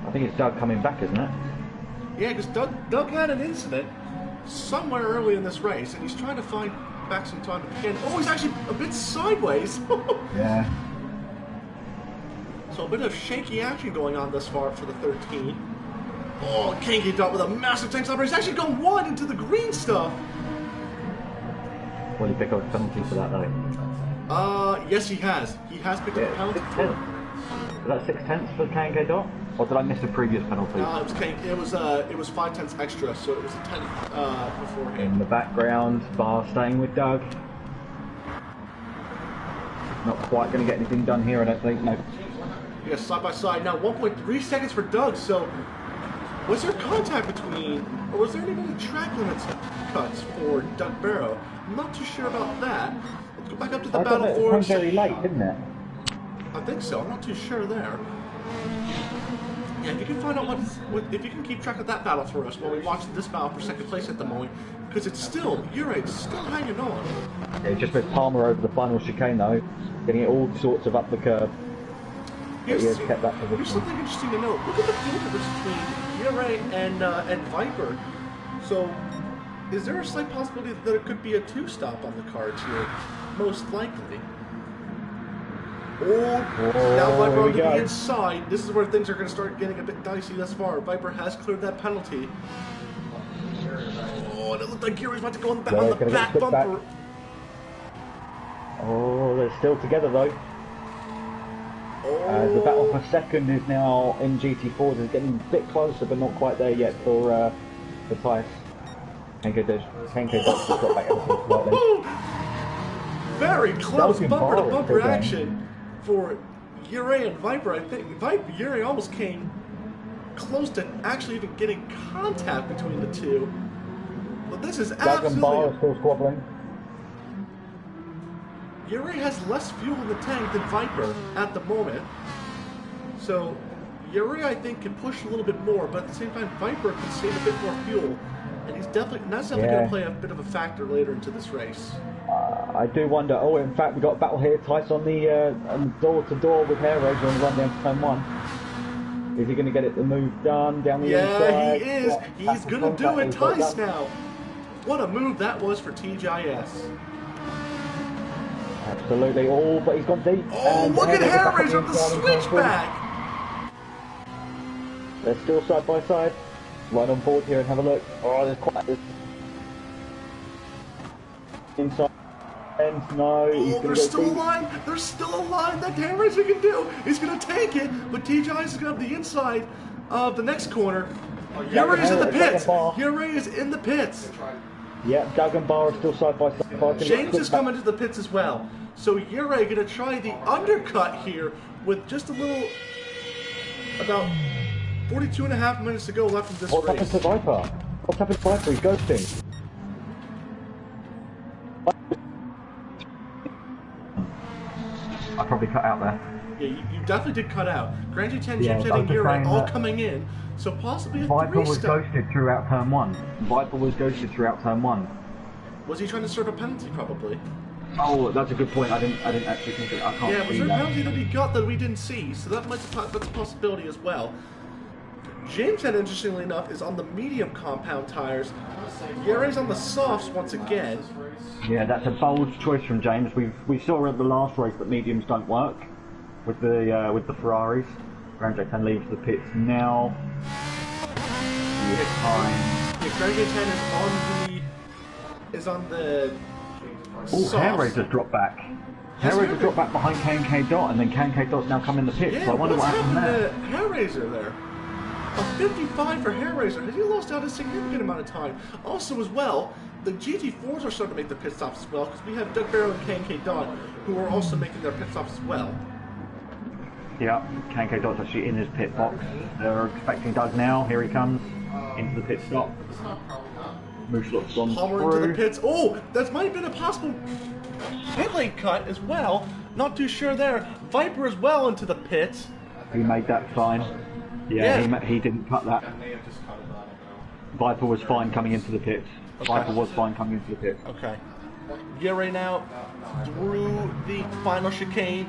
I think it's Doug coming back, isn't it? Yeah, because Doug had an incident somewhere early in this race, and he's trying to find back some time to begin. Oh, he's actually a bit sideways. Yeah. So a bit of shaky action going on thus far for the 13. Oh, Kanke Dot with a massive tank stopper. He's actually gone wide into the green stuff. Will he pick up a penalty for that though? Yes, he has. He has picked up a penalty for it. Was that 6/10 for Kanke Dot? Or did I miss a previous penalty? It was 5/10 extra, so it was a 10 beforehand. In the background, Bar staying with Doug. Not quite going to get anything done here, I don't think. No. Yes, side by side. Now 1.3 seconds for Doug. So was there contact between, or was there any track limits cuts for Doug Barrow? I'm not too sure about that. Let's go back up to the battle for. It was very late, didn't it? I think so. I'm not too sure there. Yeah, if you can find out if you can keep track of that battle for us while we watch this battle for second place at the moment, because it's still, Urade's still hanging on. Yeah, he just missed Palmer over the final chicane though, getting it all sorts of up the curb. Here's kept that position. Here's something interesting to note. Look at the field difference between Urade and Viper. So, is there a slight possibility that there could be a 2-stop on the cards here? Most likely. Now Viper on the inside. This is where things are going to start getting a bit dicey thus far. Viper has cleared that penalty. Oh, and it looked like Gary's about to go on the back bumper. Back. Oh, they're still together though. The battle for second is now in GT4s. It's getting a bit closer, but not quite there yet for Tice. Kanke Dot's just got back ever slightly. Very close bumper-to-bumper action for Ure and Viper. I think Ure almost came close to actually even getting contact between the two. But this is absolutely... Bar is still squabbling. Ure has less fuel in the tank than Viper at the moment. So Ure, I think, can push a little bit more, but at the same time, Viper can save a bit more fuel. And that's definitely going to play a bit of a factor later into this race. I do wonder. Oh, in fact, we got a battle here. Tice on the door-to-door with Hair Razor on the run down to turn 1. Is he going to get it the move done down the inside? Yeah, he is. He's going to do it. Tice now. What a move that was for TGIS. Absolutely. Oh, but he's gone deep. Oh, look at Hair Razor on the switchback. They're still side by side. Right on board here and have a look. Oh, there's quite this inside. And no, he's there's still a line. There's still a line that Hair Razor can do. He's going to take it, but TGIS is going to have the inside of the next corner. Ure is in the pits. Ure is in the pits. Yeah, Doug and Bar are still side by side. James is coming to the pits as well. So Ure going to try the undercut here with just a little, about 42.5 minutes to go left in this race. What's happened to Viper? What's happened to Viper? He's ghosting. I probably cut out there. Yeah, you definitely did cut out. Grand 10 James and Ure all coming in. So possibly a Viper was 3-stop. ghosted throughout turn 1. Viper was ghosted throughout turn 1. Was he trying to serve a penalty, probably? Oh, that's a good point. I didn't actually think it. I can't Yeah, was see there a that. penalty that he got that we didn't see? So that's a possibility as well. James, then, interestingly enough, is on the medium compound tires. Yere's on the softs once again. Yeah, that's a bold choice from James. We saw at the last race that mediums don't work with the Ferraris. Grand J10 leaves the pits now. Yeah, Grand J10 is on the Oh, Hair Raiser dropped back. Hair Raiser dropped back behind K&K Dot, and then K&K Dot's now come in the pits. Yeah, so I wonder what happened there. To Hair Raiser there? A 55 for Hair Raiser. Has he lost out a significant amount of time? Also, as well, the GT4s are starting to make the pit stops as well, because we have Doug Barrow and K&K Dot, who are also making their pit stops as well. Yeah, K&K Dot's actually in his pit box. They're expecting Doug now. Here he comes into the pit stop. Mooshlot's gone Palmer through. into the pits. Oh, that might have been a possible pit lane cut as well. Not too sure there. Viper as well into the pits. He made that fine. Yeah. He didn't cut that. Viper was fine coming into the pits. Okay. Viper was fine coming into the pits. Okay. Yere now through the final chicane.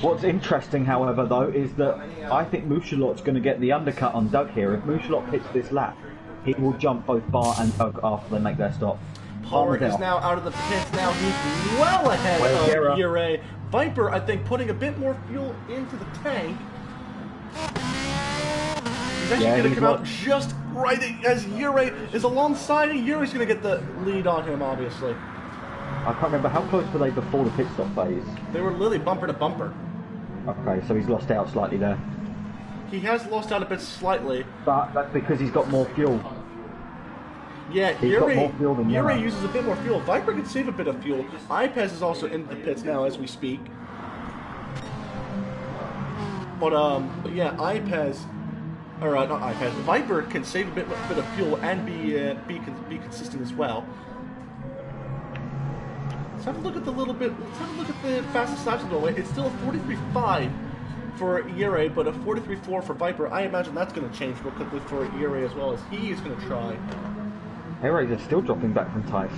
What's interesting, however, though, is that I think Mooshalot's going to get the undercut on Doug here. If Mooshalot pits this lap, he will jump both Bar and Doug after they make their stop. Palmer is now out of the pits. Now he's well ahead of Yere. Viper, I think, putting a bit more fuel into the tank. He's actually going to come out just right as Yere is alongside him. Yure's going to get the lead on him, obviously. I can't remember, how close were they before the pit stop phase? They were literally bumper to bumper. Okay, so he's lost out slightly there. He has lost out a bit slightly. But that's because he's got more fuel. Yeah, Yere uses a bit more fuel. Viper can save a bit of fuel. Ipez is also in the pits now as we speak. But yeah, Ipez, or not Ipez, Viper can save a bit of fuel and be consistent as well. Let's have a look at let's have a look at the fastest laps of the way. It's still a 43.5 for Yere, but a 43.4 for Viper. I imagine that's going to change real quickly for Yere as well, as he is going to try. Harry's is still dropping back from Tice.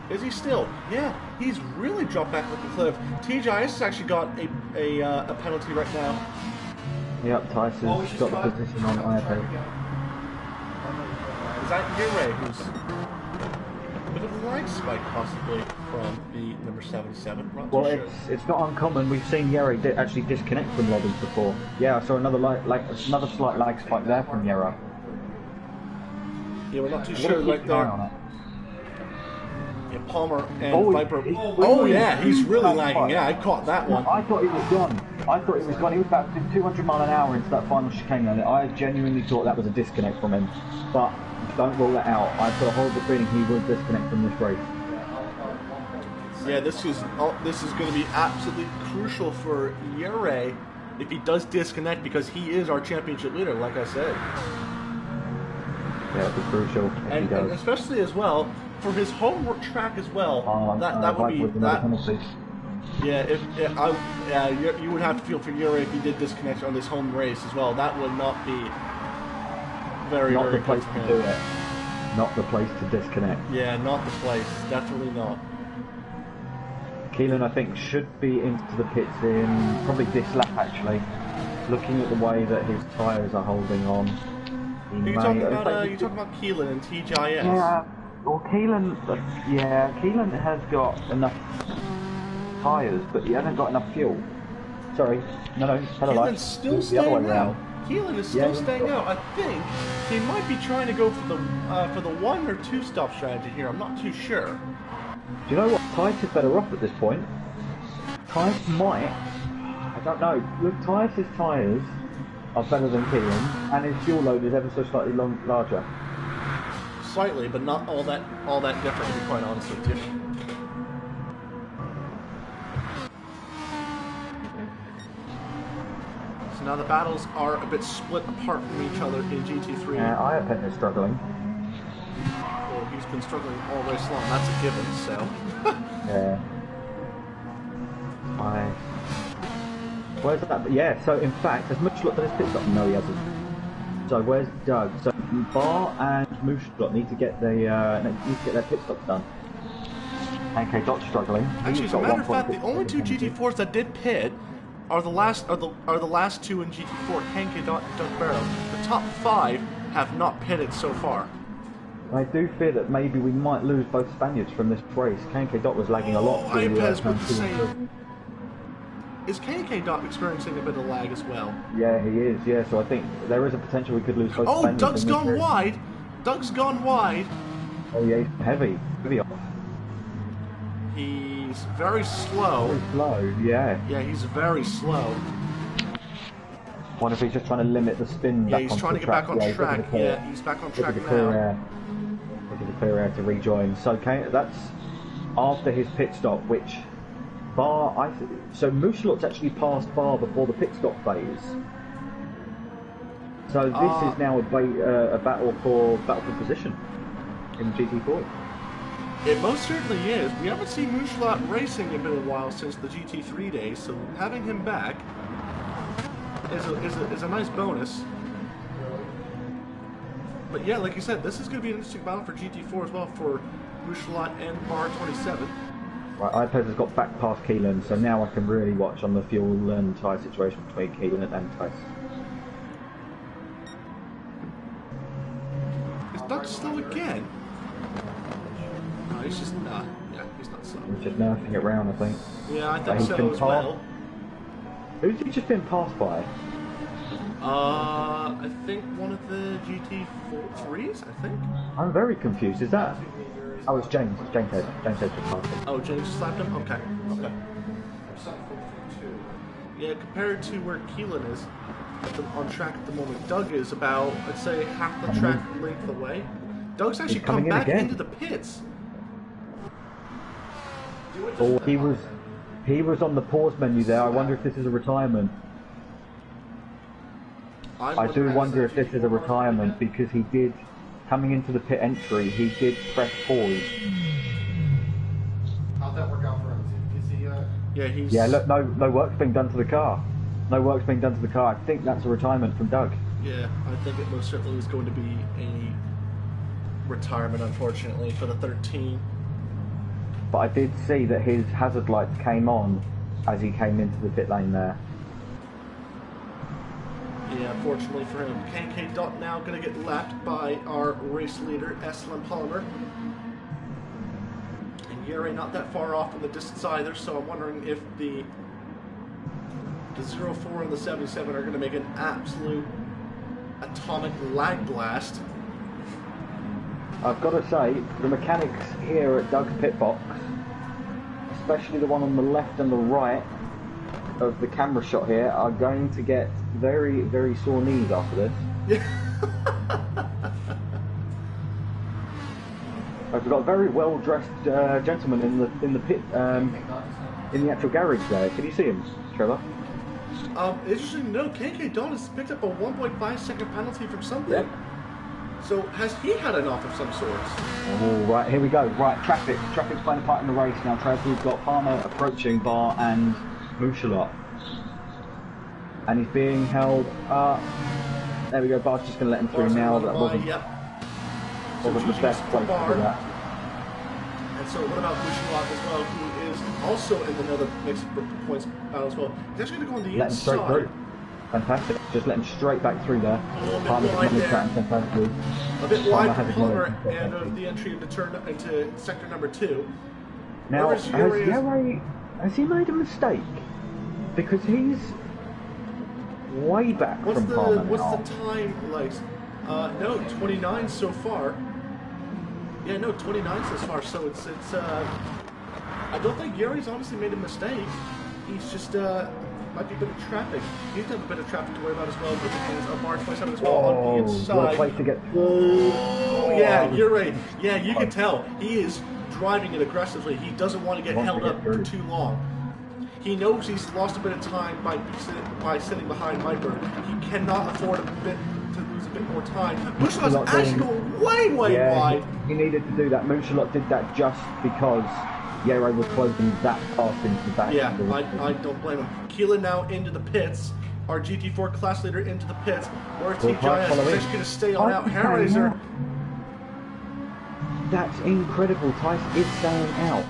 Is he still? Yeah, he's really dropped back with the cliff. TGIS has actually got a penalty right now. Yep, Tice has got the position on IFA. Is that Yere who's a bit of a lag spike possibly from the number 77? Well, it's not uncommon. We've seen Yere actually disconnect from lobbies before. Yeah, I saw another slight lag spike there from Yere. Yeah, we're not too sure like there. Yeah, Palmer and Viper. Oh yeah, he's really lagging. Yeah, I caught that one. I thought he was gone. He was about 200 mile an hour into that final chicane lane. I genuinely thought that was a disconnect from him. But don't rule that out. I've got a horrible feeling he will disconnect from this race. Yeah, this is going to be absolutely crucial for Yere if he does disconnect, because he is our championship leader, like I said. Yeah, it'd be crucial if he does. And especially as well for his home track as well. That would be that. Yeah, you would have to feel for Yere if he did disconnect on this home race as well. That would not be very not very the place to do it. Not the place to disconnect. Yeah, not the place. Definitely not. Keelan, I think, should be into the pits in probably this lap actually. Looking at the way that his tyres are holding on. You're talking about Keelan and TGIS. Yeah, well Keelan has got enough tyres, but he hasn't got enough fuel. Sorry, no, Keelan's still staying out. Keelan is still staying out. I think he might be trying to go for the 1 or 2 stop strategy here. I'm not too sure. Do you know what? Tice is better off at this point. Tice might. I don't know. Look, Tice's tyres are better than Keelan, and his fuel load is ever so slightly larger. Slightly, but not all that different, to be quite honest with you. So now the battles are a bit split apart from each other in GT3. Yeah, IFN is struggling. Well, he's been struggling all race long. That's a given. So. Yeah. Where's that? Yeah, so in fact, has Mooshlot done his pit stop? No, he hasn't. So where's Doug? So Bar and Mooshlot need to get their pit stops done. NK Dot struggling. Actually, He's as a got matter of fact, 1.6 the only two penalty. GT4s that did pit are the last two in GT4, Kanke Dot and Doug Barrow. The top 5 have not pitted so far. I do fear that maybe we might lose both Spaniards from this race. KK Dot was lagging a lot. Iapez with the same. Is KK Dot experiencing a bit of lag as well? Yeah, he is. Yeah, so I think there is a potential we could lose both Oh, Spaniards. Doug's gone wide. Doug's gone wide. Oh yeah, heavy off. He's very slow. Very slow. Yeah. Yeah, he's very slow. Wonder if he's just trying to limit the spin. Yeah, back he's onto trying to the get back on track. track. Yeah, he's back on track Look at the clear now. air. Look at the clear air to rejoin. So that's after his pit stop, which so Mouchelot's actually passed Bar before the pit stop phase. So this is now a battle for position in GT4. It most certainly is. We haven't seen Mouchelot racing in a while since the GT3 days, so having him back is a nice bonus. But yeah, like you said, this is going to be an interesting battle for GT4 as well for Mouchelot and Bar 27. Right, Iapez has got back past Keelan, so now I can really watch on the fuel and tyre situation between Keelan and Tice. Is Doug slow again? No, he's just not. Yeah, he's not slow. He's just nerfing it round, I think. Yeah, I think He's so been as well. Who's he just been passed by? I think one of the GT3s, I think. I'm very confused. Is that? Oh, it's James. James Head. James Head just passed him. Oh, James slapped him? Okay. Okay. Yeah, compared to where Keelan is on track at the moment, Doug is about, I'd say, half the track length away. Doug's actually come back into the pits. Oh, he was on the pause menu there. I wonder if this is a retirement. I do wonder if this is a retirement because he did, coming into the pit entry, he did press pause. How'd that work out for him? Is he, Yeah, he's... Yeah, look, no work's being done to the car. No work's being done to the car. I think that's a retirement from Doug. Yeah, I think it most certainly is going to be a retirement, unfortunately, for the 13. But I did see that his hazard lights came on as he came into the pit lane there. Yeah, unfortunately for him. KK Dot now going to get lapped by our race leader, SLM Polymer. And Yuri not that far off in the distance either, so I'm wondering if the 04 and the 77 are going to make an absolute atomic lag blast. I've got to say, the mechanics here at Doug's pit box, especially the one on the left and the right of the camera shot here, are going to get very, very sore knees after this. I've got a very well-dressed gentleman in the pit, in the actual garage there. Can you see him, Trevor? Interesting to note, KK Dot has picked up a 1.5 second penalty from something. Yep. So has he had an off of some sorts? Oh, right, here we go. Right, traffic's playing a part in the race now, Trev. We've got Palmer approaching Bar and Mouchelot. And he's being held up. There we go, Bar's just going to let him through now. That wasn't, wasn't the best place to do that. And so what about Mouchelot as well, who is also in another mix for points battle as well. He's actually going to go on the let inside. Him straight through. Fantastic. Just let him straight back through there. Palmer's wide there. fantastically. A bit wide for has Palmer it and the entry into sector number 2. Now, has he made a mistake? Because he's way back from Palmer now. What's the time like? No, 29 so far. Yeah, no, 29 so far. So it's I don't think Yuri's honestly made a mistake. He's just might be a bit of traffic. He's got a bit of traffic to worry about as well. But there's Bar 27 as well on the inside. What a place to get. Oh, yeah, you're right. Yeah, you can tell he is driving it aggressively. He doesn't want to get held up for too long. He knows he's lost a bit of time by sitting behind Viper. He cannot afford to lose a bit more time. Mouchelot's actually going way wide. He needed to do that. Mouchelot did that just because Yero was closing that fast into the back. Yeah, I don't blame him. Keelan now into the pits. Our GT4 class leader into the pits. Where's Team Giants? He's actually going to stay on out. Hairraiser. That's incredible. Tice is staying out.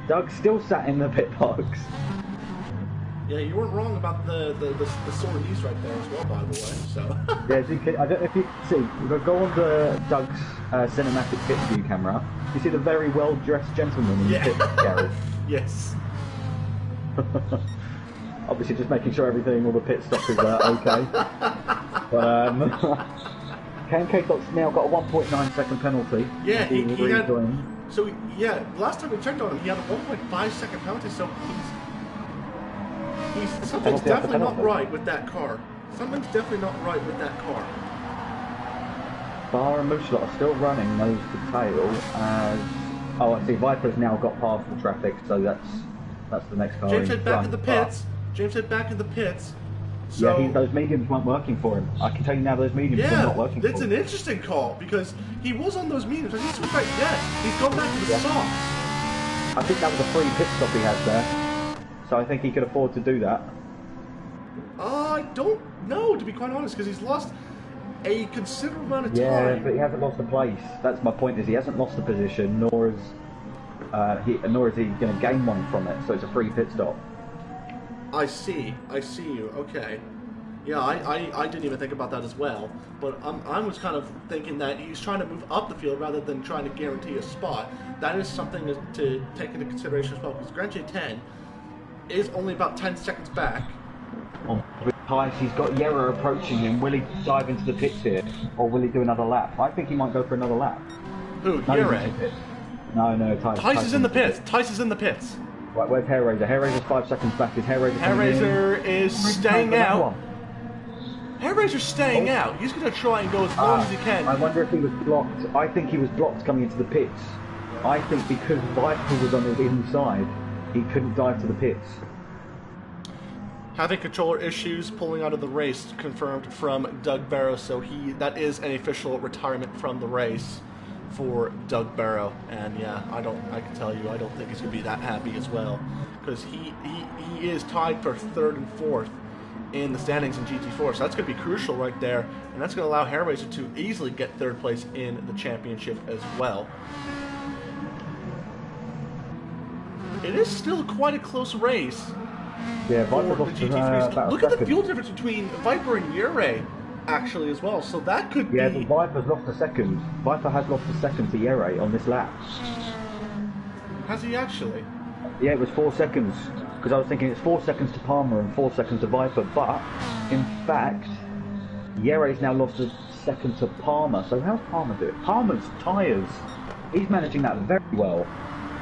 Doug still sat in the pit box. Yeah, you weren't wrong about the sore knees right there as well, by the way. So. Yeah, I don't know if you can see. If I go on the Doug's cinematic pit view camera, you see the very well-dressed gentleman in the pit garage. Yes. Obviously, just making sure everything, all the pit stops is okay. But KMK Doc's now got a 1.9 second penalty. Yeah, he had. So yeah, last time we checked on him, he had a 1.5 second penalty. So he's something's definitely not right with that car. Something's definitely not right with that car. Bar and Mooselot are still running nose to tail as. Oh, I see. Viper's now got past the traffic, so that's the next car. James head back in the pits. James head back in the pits. So, yeah, those mediums weren't working for him. I can tell you now, those mediums are not working for him. It's an interesting call because he was on those mediums. He's right. Yeah, he's gone back to the soft. I think that was a free pit stop he had there, so I think he could afford to do that. I don't know, to be quite honest, because he's lost a considerable amount of time. Yeah, but he hasn't lost a place. That's my point. Is he hasn't lost a position, nor is he going to gain one from it. So it's a free pit stop. I see you. Okay. Yeah, I didn't even think about that as well. But I was kind of thinking that he's trying to move up the field rather than trying to guarantee a spot. That is something to take into consideration as well, because Grand J10 is only about 10 seconds back. He's got Yera approaching him. Will he dive into the pits here, or will he do another lap? I think he might go for another lap. Who? Yera? No, Tice. Tice is in the pits. Tice is in the pits. Right, where's Hair Razor? Hair Razor's 5 seconds back. Is Hair Razor Hair Razor is staying out. Hair Razor's staying out. He's going to try and go as long as he can. I wonder if he was blocked. I think he was blocked coming into the pits. I think because Viper was on the inside, he couldn't dive to the pits. Having controller issues, pulling out of the race, confirmed from Doug Barrow. So that is an official retirement from the race for Doug Barrow. And yeah, I can tell you, I don't think he's going to be that happy as well, because he is tied for 3rd and 4th in the standings in GT4. So that's going to be crucial right there, and that's going to allow Hair Razor to easily get 3rd place in the championship as well. It is still quite a close race. Yeah, Viper lost GT3s. Look at the fuel difference between Viper and Yere, actually, as well. So that could be. Yeah, but Viper's lost a second. Viper has lost a second to Yere on this lap. Has he actually? Yeah, it was 4 seconds. Because I was thinking it's 4 seconds to Palmer and 4 seconds to Viper. But, in fact, Yere's now lost a second to Palmer. So how's Palmer doing? Palmer's tyres. He's managing that very well.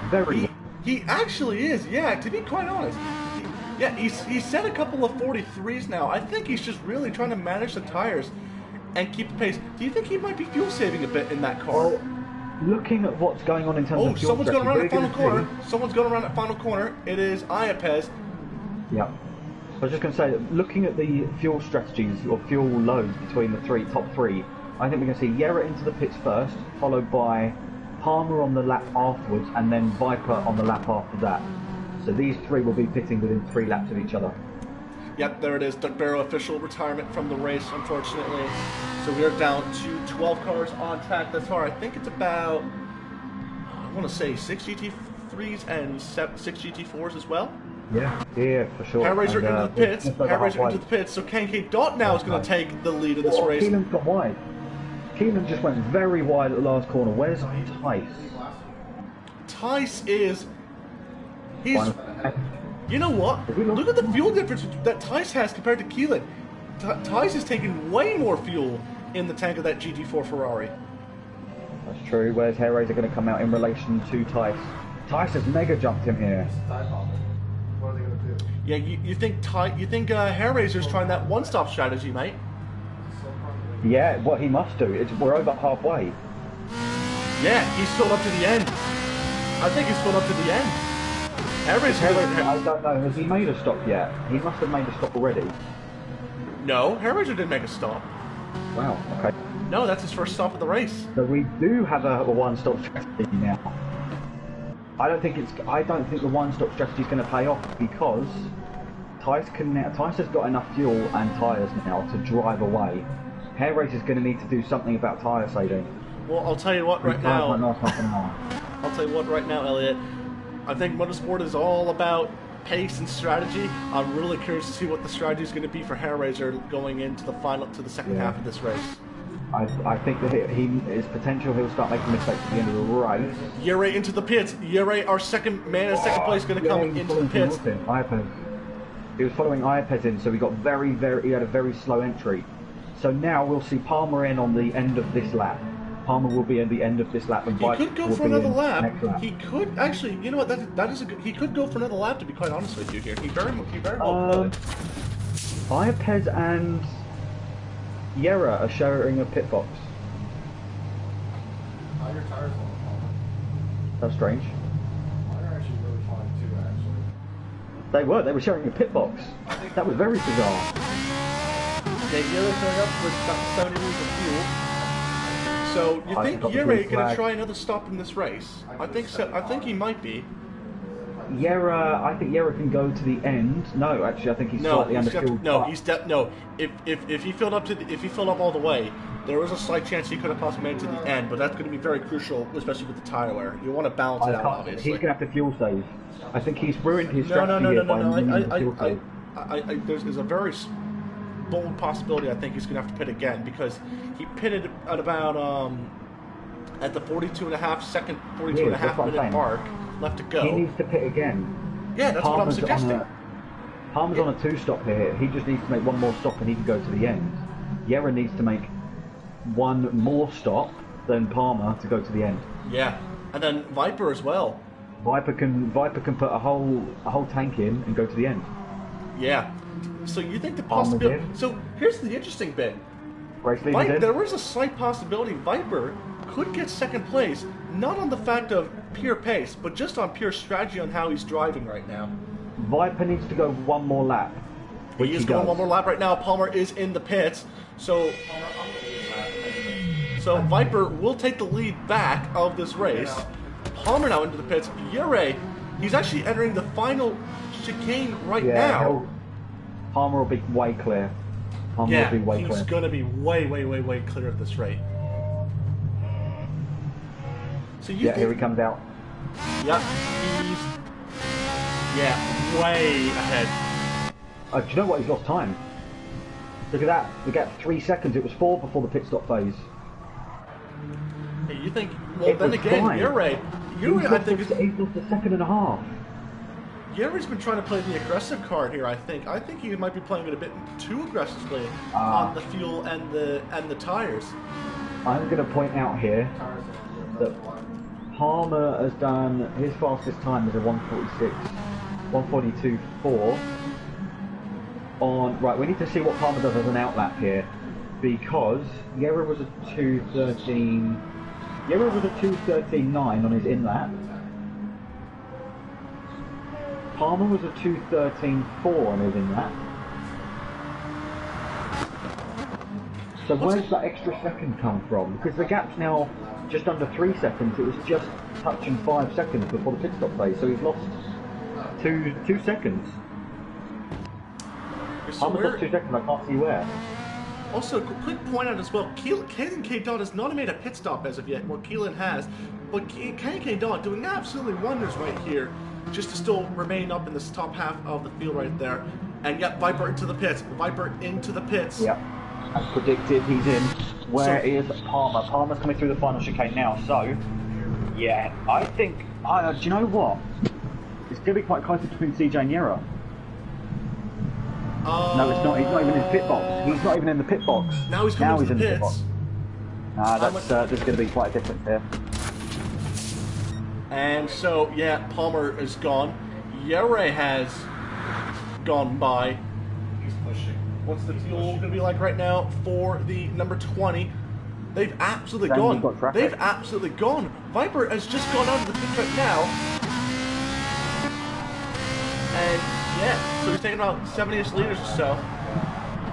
Very well. He actually is, yeah, to be quite honest. He's set a couple of 43s now. I think he's just really trying to manage the tires and keep the pace. Do you think he might be fuel saving a bit in that car? Well, looking at what's going on in terms of fuel someone's going around the final corner. Someone's going around that final corner. It is Iapez. Yeah. I was just going to say, looking at the fuel strategies or fuel loads between the top three, I think we're going to see Yera into the pits first, followed by Palmer on the lap afterwards, and then Viper on the lap after that. So these three will be pitting within 3 laps of each other. Yep, there it is. Doug Barrow official retirement from the race, unfortunately. So we are down to 12 cars on track thus far. I think it's about, I want to say 6 GT3s and 6 GT4s as well. Yeah, for sure. Hair Razor into the pits. Hair Razor into the pits. So KMK Dot now is going to take the lead of this race. Keelan's got wide. Keelan just went very wide at the last corner. Where's Tice? Tice is... You know what? Look at the fuel difference that Tice has compared to Keelan. Tice is taking way more fuel in the tank of that GT4 Ferrari. That's true. Where's Hair Razor going to come out in relation to Tice? Tice has mega jumped him here. What are they going to do? Yeah, you think Hair Razor's trying that one-stop strategy, mate? Yeah, what he must do. We're over halfway. Yeah, he's filled up to the end. I think he's filled up to the end. Hair Razor, I don't know. Has he made a stop yet? He must have made a stop already. No, Hair Razor didn't make a stop. Wow. Okay. No, that's his first stop of the race. So we do have a one-stop strategy now. I don't think the one-stop strategy is going to pay off, because Tice has got enough fuel and tyres now to drive away. Hair Race is going to need to do something about tyre saving. Well, I'll tell you what right now. I'll tell you what right now, Elliot. I think motorsport is all about pace and strategy. I'm really curious to see what the strategy is going to be for Hellraiser going into the second half of this race. I think that he his potential, he'll start making mistakes at the end of the race. Yere into the pits. Yere, our second man in second place, going to come into the pits. He was following Iapez in, so he got he had a very slow entry. So now we'll see Palmer in on the end of this lap. Palmer will be at the end of this lap, and he could go for another lap. lap. He could actually, you know what? That is a good. He could go for another lap. To be quite honest with you, here, he very well could. Iapez and Yera are sharing a pit box. How are your tires on the Palmer? That's strange. Mine are actually really fine too, actually. They were sharing a pit box. That was very bizarre. Yeah, Yere's going up with about 70 liters of fuel. So you think Yere going to try another stop in this race? I think so. I think he might be. I think Yera can go to the end. No, actually, I think he's slightly underfueled. No. If he filled up all the way, there was a slight chance he could have possibly made it to the end. But that's going to be very crucial, especially with the tire wear. You want to balance it out, obviously. He's going to have to fuel save. I think he's ruined his strategy here by losing the fuel save. There's a very bold possibility. I think he's going to have to pit again because he pitted at about at the 42 and a half minute mark left to go. He needs to pit again. Yeah, that's what I'm suggesting. Palmer's on a 2-stop here. He just needs to make one more stop and he can go to the end. Yera needs to make one more stop than Palmer to go to the end. Yeah, and then Viper as well. Viper can put a whole tank in and go to the end. Yeah. So you think the possibility? So here's the interesting bit. There is a slight possibility Viper could get second place, not on the fact of pure pace, but just on pure strategy on how he's driving right now. Viper needs to go one more lap. He is going one more lap right now. Palmer is in the pits, so Viper will take the lead back of this race. Palmer now into the pits. Yere, he's actually entering the final chicane right now. Palmer will be way clear. He's going to be way clear at this rate. So here he comes out. Yep, he's way ahead. Do you know what? He's lost time. Look at that. We got 3 seconds. It was 4 before the pit stop phase. Hey, you think? Well, then again, you're right. I think he's lost a second and a half. Yere's been trying to play the aggressive card here. I think he might be playing it a bit too aggressively on the fuel and the tires. I'm going to point out here that Palmer has done his fastest time is a 1:42.4. Right, we need to see what Palmer does as an outlap here, because Yera was a 2:13. Yera was a 2:13.9 on his in lap. Palmer was a 2:13.4 on his in lap. So where's that extra second come from? Because the gap's now just under 3 seconds. It was just touching 5 seconds before the pit stop phase, so he's lost two seconds. Palmer's lost 2 seconds, I can't see where. Also, quick point out as well, Keelan K. Dodd has not made a pit stop as of yet. Well, Keelan has, but K. Dodd doing absolutely wonders right here, just to still remain up in this top half of the field right there. And yet, Viper into the pits. Yep. As predicted, he's in. Where is Palmer? Palmer's coming through the final chicane now, so yeah, I think, do you know what? It's going to be quite close between CJ and Yera. No, it's not. He's not even in the pit box. He's not even in the pit box. Now he's coming in the pit box. There's going to be quite a difference here. And so, yeah, Palmer is gone. Yere has gone by. He's pushing. What's the fuel going to be like right now for the number 20? They've absolutely gone. They've absolutely gone. Viper has just gone out of the pit right now. And yeah, so he's taking about 70-ish liters or so.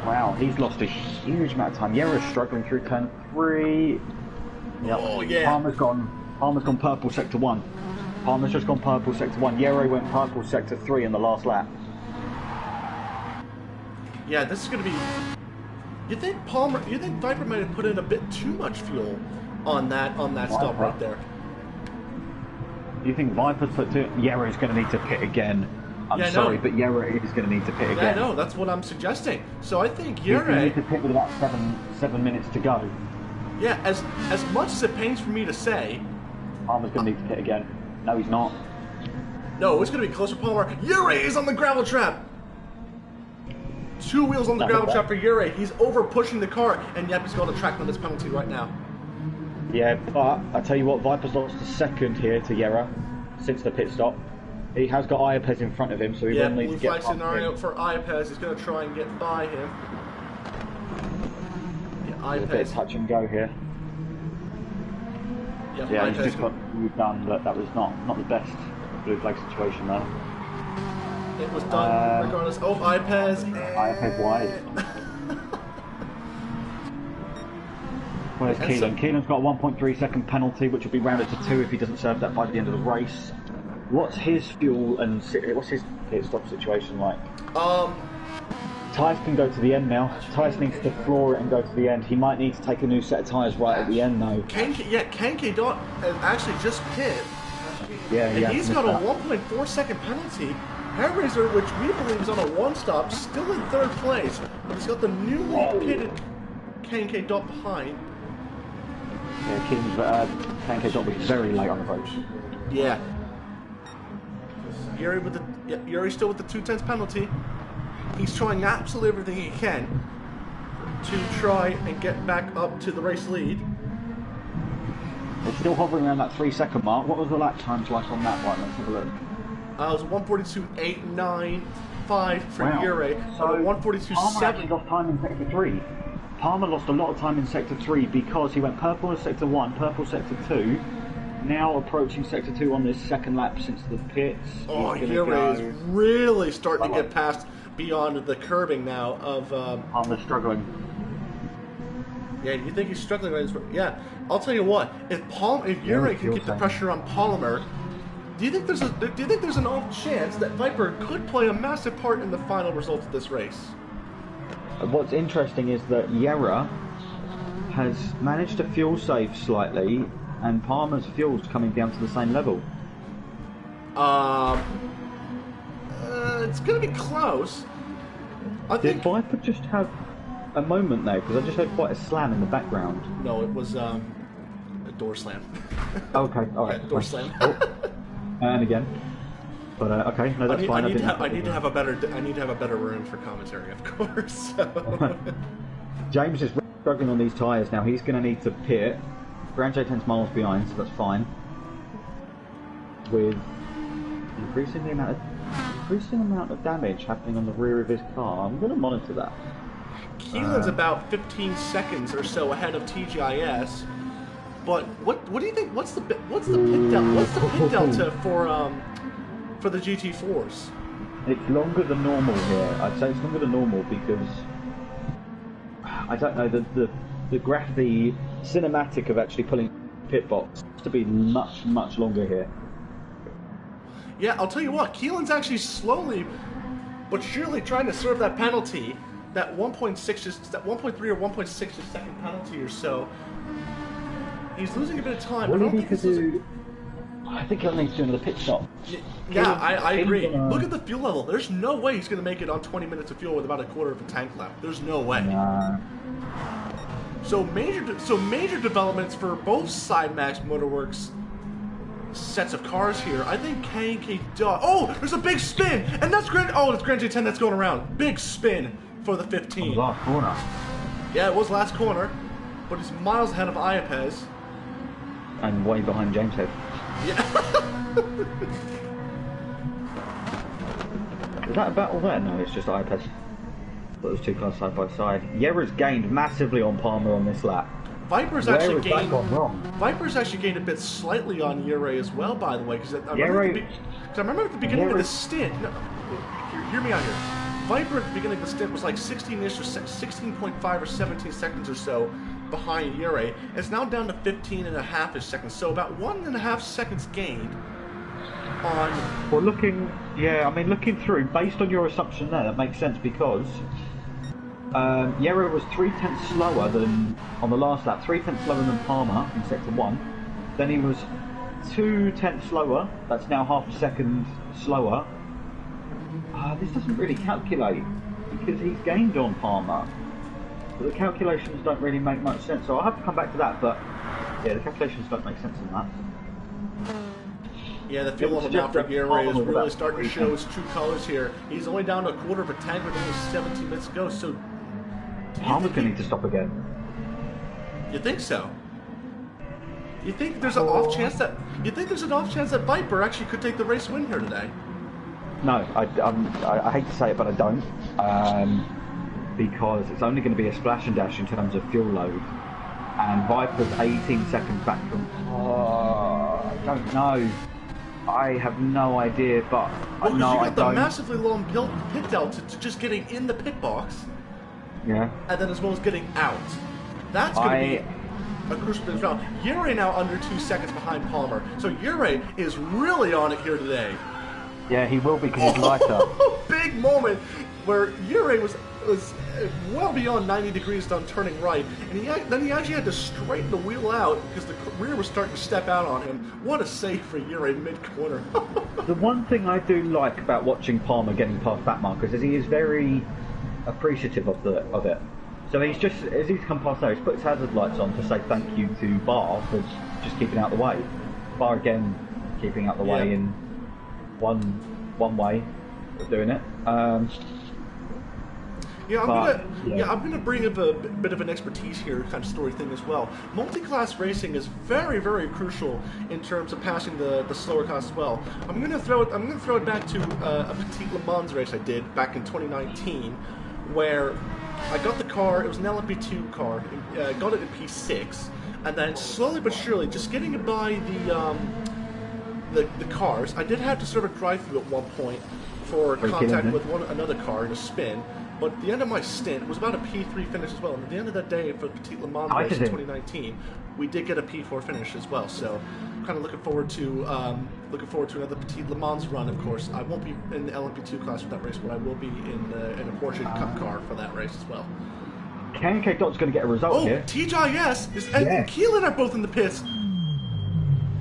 Wow, he's lost a huge amount of time. Yera's struggling through turn 3. Yep. Oh yeah. Palmer's gone purple sector 1. Palmer's just gone purple sector 1. Yera went purple sector 3 in the last lap. Yeah, this is going to be... You think Viper might have put in a bit too much fuel on that stop right there? Do you think Viper's put to Yera is going to need to pit again? I'm sorry, but Yera is going to need to pit again. Yeah, no, that's what I'm suggesting. So I think He's going to Yera... need to pit with about seven minutes to go. Yeah, as much as it pains for me to say... Palmer's going to need to pit again. No, he's not. No, it's going to be close for Palmer. Yera is on the gravel trap! 2 wheels on the gravel trap for Yera. He's over pushing the car, and yep, he's got a track limits penalty right now. Yeah, but I tell you what, Viper's lost a second here to Yera since the pit stop. He has got Iapez in front of him, so he will need to get blue flag scenario for Iapez. He's going to try and get by him. Yeah, Iapez. A bit of touch and go here. Yeah, he's just got moved done, but that was not the best blue flag situation there. It was done regardless. Oh, Iapez. Iapez wide. Where's Keelan? Keelan's got a 1.3 second penalty, which will be rounded to 2 if he doesn't serve that by the end of the race. What's his fuel and what's his pit stop situation like? Tyres can go to the end now. Tyres needs to floor it and go to the end. He might need to take a new set of tyres right at the end though. Kenke Dot actually just pit. Yeah, and he's got a 1.4 second penalty. Hairraiser, which we believe is on a 1-stop, still in 3rd place. But he's got the newly pitted Kenke Dot behind. Yeah, Kenke Dot was very late on the approach. Yeah. Yuri's still with the 2/10 penalty. He's trying absolutely everything he can to try and get back up to the race lead. They're still hovering around that 3-second mark. What was the lap times like on that one? Let's have a look. It was 1:42.895 for Yuri. So 1:42.7. Palmer actually lost time in sector 3. Palmer lost a lot of time in sector 3 because he went purple in sector 1, purple sector 2. Now approaching sector 2 on this second lap since the pits. Oh, Yuri is really starting to get past beyond the curbing now of... Palmer's struggling. Yeah, you think he's struggling right? Yeah, I'll tell you what. If Yuri can keep the pressure on Palmer, do you think there's an off chance that Viper could play a massive part in the final results of this race? What's interesting is that Yera has managed to fuel save slightly, and Palmer's fuel's coming down to the same level. It's going to be close. Did Viper just have a moment there? Because I just heard quite a slam in the background. No, it was a door slam. Okay, alright. Yeah, door slam. And again. But okay, no, that's fine. I need to have a better room for commentary, of course. So. James is struggling on these tyres now. He's going to need to pit. Grand J 10's miles behind, so that's fine. With increasing amount of damage happening on the rear of his car, I'm going to monitor that. Keelan's about 15 seconds or so ahead of TGIS. But what do you think? What's the pit delta for the GT4s? It's longer than normal here. I'd say it's longer than normal because I don't know the cinematic of actually pulling pit box to be much longer here. Yeah, I'll tell you what. Keelan's actually slowly but surely trying to serve that penalty, that 1.3 or 1.6 second penalty or so. He's losing a bit of time. I think he'll need to do another pit stop. Yeah, I agree. Look at the fuel level. There's no way he's going to make it on 20 minutes of fuel with about a quarter of a tank left. There's no way. Nah. So major developments for both SideMax Motorworks sets of cars here. I think K&K Dot. Oh, there's a big spin, and that's Grand. Oh, it's Grand J10 that's going around. Big spin for the 15. Last corner. Yeah, it was last corner, but he's miles ahead of Iapez. And way behind James Head. Yeah. Is that a battle there? No, it's just Iapez. Those two cars side by side. Yera's gained massively on Palmer on this lap. Viper's actually gained a bit slightly on Yera as well, by the way, because I remember at the beginning of the stint. No, hear me out here. Viper at the beginning of the stint was like 16-ish or 16.5 or 17 seconds or so behind Yera. It's now down to 15.5-ish seconds, so about 1.5 seconds gained on. Well, looking through, based on your assumption there, that makes sense because Yera was 0.3 slower than on the last lap, 0.3 slower than Palmer in sector 1. Then he was 2/10 slower. That's now half a second slower. This doesn't really calculate because he's gained on Palmer. But the calculations don't really make much sense. So I'll have to come back to that. But yeah, the calculations don't make sense in that. Yeah, the fuel level now for Gary is really starting to show his true colors here. He's only down to a quarter of a tank with only 17 minutes to go. So Palmer's going to need to stop again. You think so? You think there's an off chance that Viper actually could take the race win here today? No, I hate to say it, but I don't. Because it's only going to be a splash and dash in terms of fuel load, and Viper's 18 seconds back from. I don't know. I have no idea, but well, no, you I got the don't. massively long pit delta to just getting in the pit box. Yeah. And then as well as getting out. That's going to be a crucial thing as well. Yuri now under 2 seconds behind Palmer. So Yuri is really on it here today. Yeah, he will be because he's lighter. Big moment where Yuri was well beyond 90 degrees done turning right, and then he actually had to straighten the wheel out because the rear was starting to step out on him. What a save for Yuri mid-corner. The one thing I do like about watching Palmer getting past back markers is he is very appreciative of it. So he's just, as he's come past there, he's put his hazard lights on to say thank you to Bar for just keeping out the way. Bar again keeping out the way in one way of doing it. I'm gonna bring up a bit of an expertise here, kind of story thing as well. Multi-class racing is very, very crucial in terms of passing the slower class as well. I'm gonna throw it back to a Petit Le Mans race I did back in 2019, where I got the car. It was an LMP2 car. Got it in P6, and then slowly but surely, just getting it by the cars. I did have to sort of drive through at one point for contact with another car in a spin. But at the end of my stint, it was about a P3 finish as well. And at the end of that day for the Petit Le Mans race in 2019, we did get a P4 finish as well. So, kind of looking forward to another Petit Le Mans run. Of course, I won't be in the LMP2 class for that race, but I will be in a Porsche Cup car for that race as well. KK Dot's going to get a result here. TJS and Keelan are both in the pits.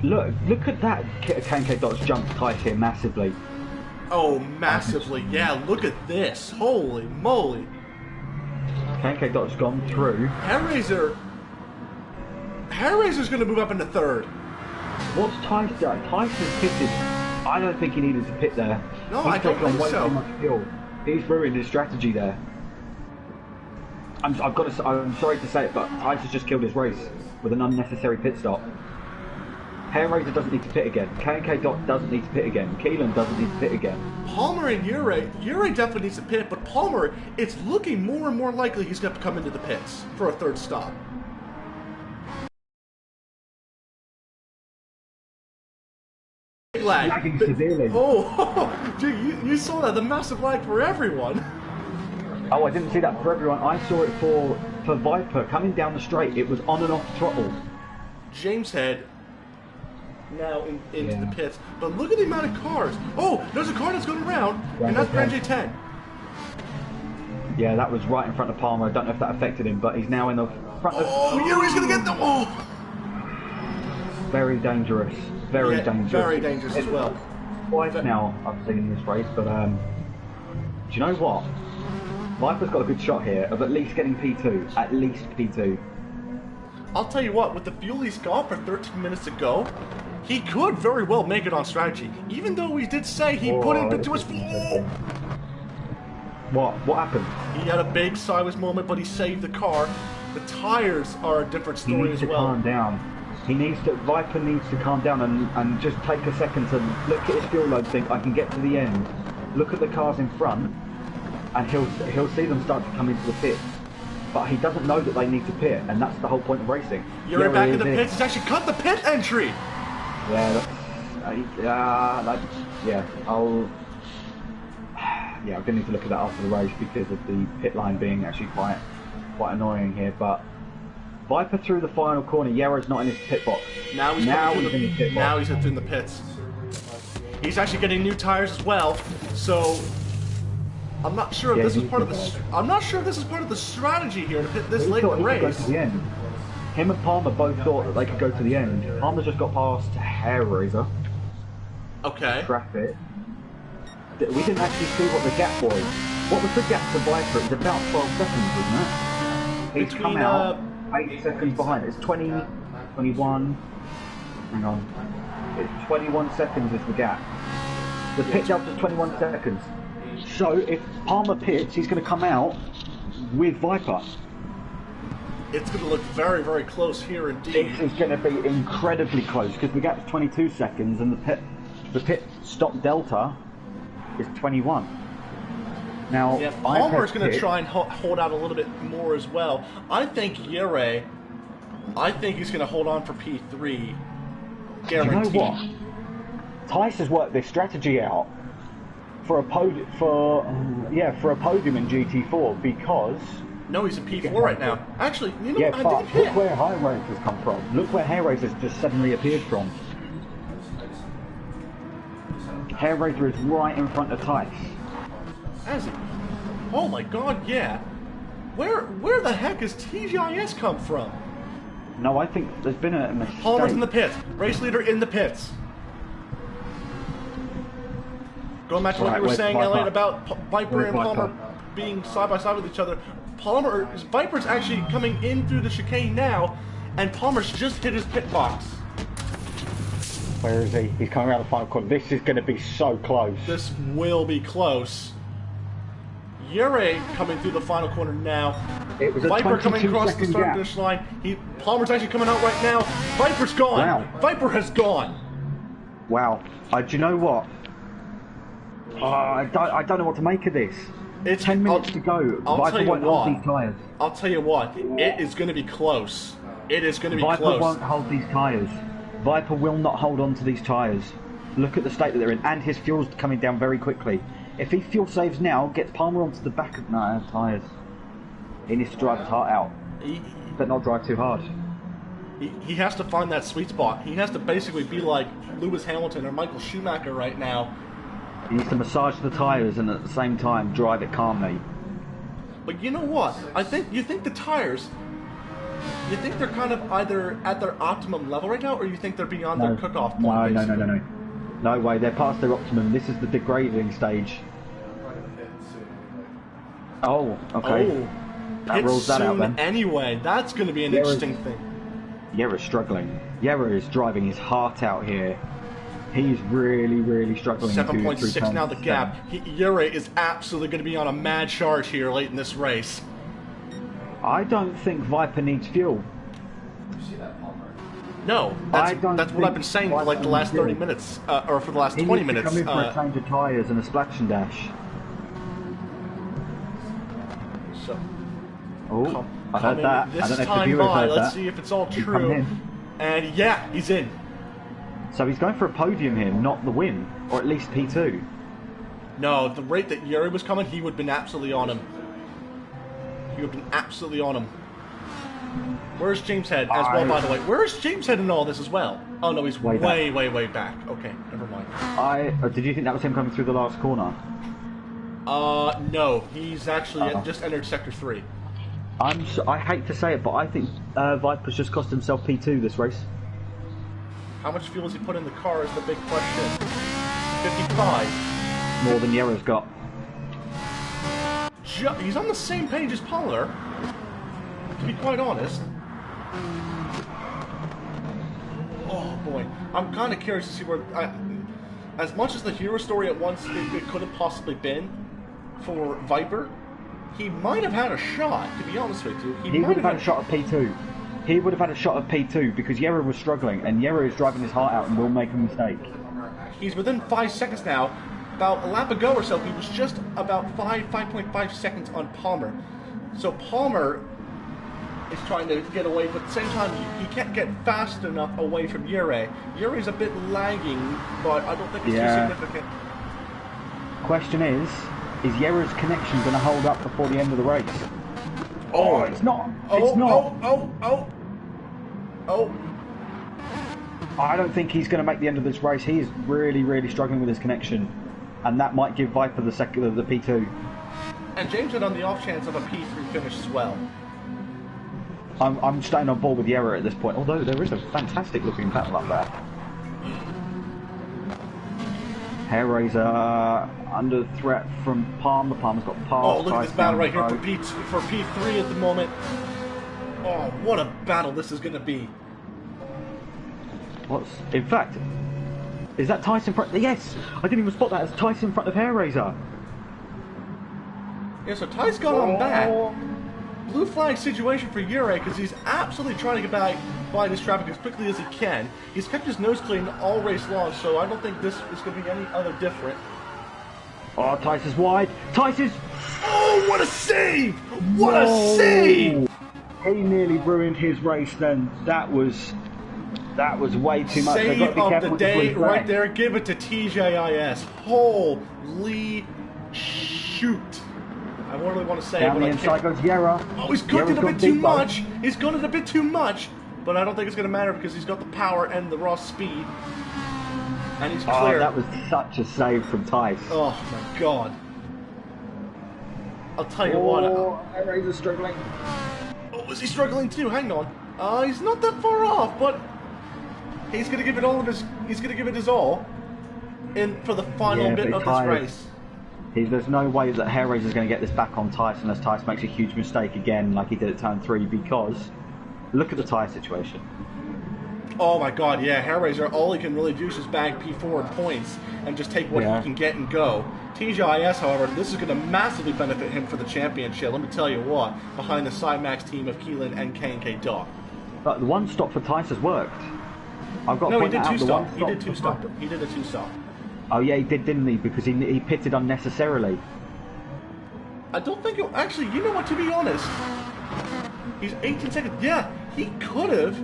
Look at that! KK Dot's jumped tight here massively. Oh, massively. Yeah, look at this. Holy moly. KK Dot's gone through. Hairrazor's going to move up into third. What's Tice done? Tice has pitted. I don't think he needed to pit there. No, I don't think so. Too much fuel. He's ruined his strategy there. I'm sorry to say it, but Tice has just killed his race with an unnecessary pit stop. Hairrazor doesn't need to pit again. K&K Dot doesn't need to pit again. Keelan doesn't need to pit again. Palmer and Yuri definitely needs to pit, but Palmer, it's looking more and more likely he's going to come into the pits for a third stop. Lagging severely. Oh, dude, you saw that, the massive lag for everyone. Oh, I didn't see that for everyone. I saw it for Viper coming down the straight. It was on and off throttle. James Head now into the pits, but look at the amount of cars. Oh, there's a car that's going around, and that's Brand J10. Yeah, that was right in front of Palmer. I don't know if that affected him, but he's now in the front of... Oh, Yuri's going to get the... Oh! Very dangerous. Very dangerous. Very dangerous as well. Twice now I've seen this race, but do you know what? Viper's got a good shot here of at least getting P2. At least P2. I'll tell you what, with the fuel he's got for 13 minutes to go, he could very well make it on strategy. Even though we did say he put it into his fuel. What happened? He had a big sideways moment, but he saved the car. The tires are a different story as well. He needs to calm down. Viper needs to calm down and just take a second to look at his fuel load, think I can get to the end, look at the cars in front, and he'll see them start to come into the pit. But he doesn't know that they need to pit, and that's the whole point of racing. You're back in the pits. He's actually cut the pit entry. Yeah, I'm gonna need to look at that after the race because of the pit line being actually quite annoying here. But Viper through the final corner. Yarrow's not in his pit box. Now he's in his pit box. Now he's in the pits. He's actually getting new tires as well. So I'm not sure if this is part of the. I'm not sure if this is part of the strategy here to pit this late in the race. Him and Palmer both thought that they could go to the end. Palmer's just got past Hair Razor. Okay. Traffic. We didn't actually see what the gap was. What was the gap to Viper? It was about 12 seconds, wasn't it? He's come out 8 seconds behind. It's 20, 21. Hang on. It's 21 seconds is the gap. The pit delta is 21 seconds. So if Palmer pits, he's going to come out with Viper. It's going to look very, very close here indeed. This is going to be incredibly close because the gap is 22 seconds and the pit stop delta is 21. Now, yeah, Palmer's going to try and hold out a little bit more as well. I think Yere, I think he's going to hold on for P3. Guaranteed. You know what? Tice has worked this strategy out for a podium in GT4 because. No, he's in P4 right now. Actually, you know, yeah, I but did hit. Look where High Race has come from. Look where Hair Race has just suddenly appeared from. Hair Razor is right in front of Tice. Has he? Oh my God, yeah. Where the heck has TGIS come from? No, I think there's been a mistake. Palmer's in the pits. Race leader in the pits. Going back to what you were saying, Elliot, about Viper and Palmer being side by side with each other. Viper's actually coming in through the chicane now, and Palmer's just hit his pit box. Where is he? He's coming around the final corner. This is going to be so close. This will be close. Yere coming through the final corner now. It was a Viper coming across the start finish line. Palmer's actually coming out right now. Viper's gone. Wow. Viper has gone. Wow. Do you know what? I don't know what to make of this. It's 10 minutes to go. Viper won't hold these tyres. I'll tell you what. It is going to be close. It is going to be close. Viper won't hold these tyres. Viper will not hold on to these tyres. Look at the state that they're in, and his fuel's coming down very quickly. If he fuel saves now, gets Palmer onto the back of tyres. He needs to drive his heart out, but not drive too hard. He has to find that sweet spot. He has to basically be like Lewis Hamilton or Michael Schumacher right now. He needs to massage the tyres and at the same time drive it calmly. But you know what? You think the tyres, you think they're kind of either at their optimum level right now, or you think they're beyond their cook-off point? No. No way, they're past their optimum. This is the degrading stage. Oh, okay. Oh, that rules that out then. Anyway, that's going to be an interesting thing. Yere's struggling. Yere is driving his heart out here. He's really, really struggling. 7.6 now the gap. Yere is absolutely going to be on a mad charge here late in this race. I don't think Viper needs fuel. You see that, Palmer? No, that's what I've been saying for like the last 30 minutes, or for the last 20 minutes. He needs to come in for a change of tyres and a splash and dash. So, oh, I heard that. This I don't know if the time viewers by, heard let's that. see if it's all true. And yeah, he's in. So he's going for a podium here, not the win, or at least P2. No, the rate that Yuri was coming, he would have been absolutely on him. He would have been absolutely on him. Where's James Head as well, by the way? Where's James Head in all this as well? Oh no, he's way back. Okay, never mind. Did you think that was him coming through the last corner? No, he's actually just entered Sector 3. I hate to say it, but I think Viper's just cost himself P2 this race. How much fuel has he put in the car is the big question. 55. More than Yere's got. He's on the same page as Palmer, to be quite honest. Oh boy, I'm kind of curious to see where, as much as the hero story at once it could have possibly been for Viper, he might have had a shot, to be honest with you. He would have had a shot at P2. He would have had a shot at P2 because Yere was struggling, and Yere is driving his heart out and will make a mistake. He's within 5 seconds now. About a lap ago or so, he was just about 5.5 seconds on Palmer. So Palmer is trying to get away, but at the same time, he can't get fast enough away from Yere. Yure's a bit lagging, but I don't think it's too significant. Question is Yere's connection going to hold up before the end of the race? Oh, it's not. It's not. Oh. I don't think he's going to make the end of this race. He is really, really struggling with his connection. And that might give Viper the P2. And James had on the off chance of a P3 finish as well. I'm staying on board with Yera at this point, although there is a fantastic looking battle up there. Hair Razor under threat from Palmer. Palmer's got past. Oh, look at this battle right here for P3 at the moment. Oh, what a battle this is going to be. In fact, is that Tice in front? Yes! I didn't even spot that as Tice in front of Hair Razor. Yeah, so Tice got on back. Blue flag situation for Ure because he's absolutely trying to get back by this traffic as quickly as he can. He's kept his nose clean all race long, so I don't think this is going to be any other different. Oh, Tice is wide. Tice is... Oh, what a save! What a save! He nearly ruined his race then. That was way too much. Save of the day right there. Give it to TJIS. Holy shoot. I really want to say down the inside goes Yera. Oh, he's got it a bit too much. He's got it a bit too much. But I don't think it's going to matter because he's got the power and the raw speed. And he's clear. Oh, that was such a save from Tice. Oh, my God. I'll tell you what. Razor's struggling. Oh, is he struggling too? Hang on. He's not that far off, but he's going to give it all of his. He's going to give it his all for the final bit of this race. There's no way that Hair Razor's going to get this back on Tice unless Tice makes a huge mistake again, like he did at turn 3. Because look at the tyre situation. Oh my God, yeah, Hair Razor, all he can really do is just bag P4 in points and just take what he can get and go. TGIS, however, this is going to massively benefit him for the championship. Let me tell you what, behind the Cymax team of Keelan and K&K Doc. But the one stop for Tice has worked. I've got no, he did two stop. He did two stop. He did a two stop. Oh yeah, he did, didn't he? Because he pitted unnecessarily. I don't think it... Actually, you know what, to be honest, he's 18 seconds. Yeah, he could have...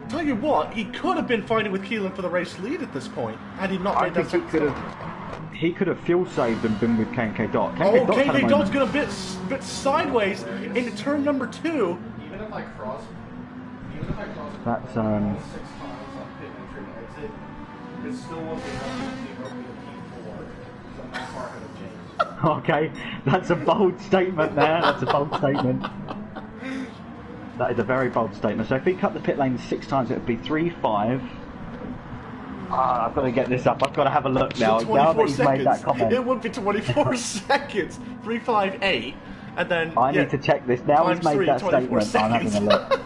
Tell you what, he could have been fighting with Keelan for the race lead at this point, had he not made that second stop. He could have fuel saved and been with K&K Dot. K&K Dot's going to bit sideways into turn number 2. Even if I cross... That's, 6 times on pit entry and exit, it still won't be enough to keep opening the P4, so I'm not far ahead of James. Okay, that's a bold statement there. That's a bold statement. That is a very bold statement. So if he cut the pit lane 6 times, it would be 3-5. I've got to get this up. I've got to have a look now. Now that he's made that comment. It would be 24 seconds. 3-5-8. And then... I need to check this. Now he's made that statement. Seconds. I'm having a look.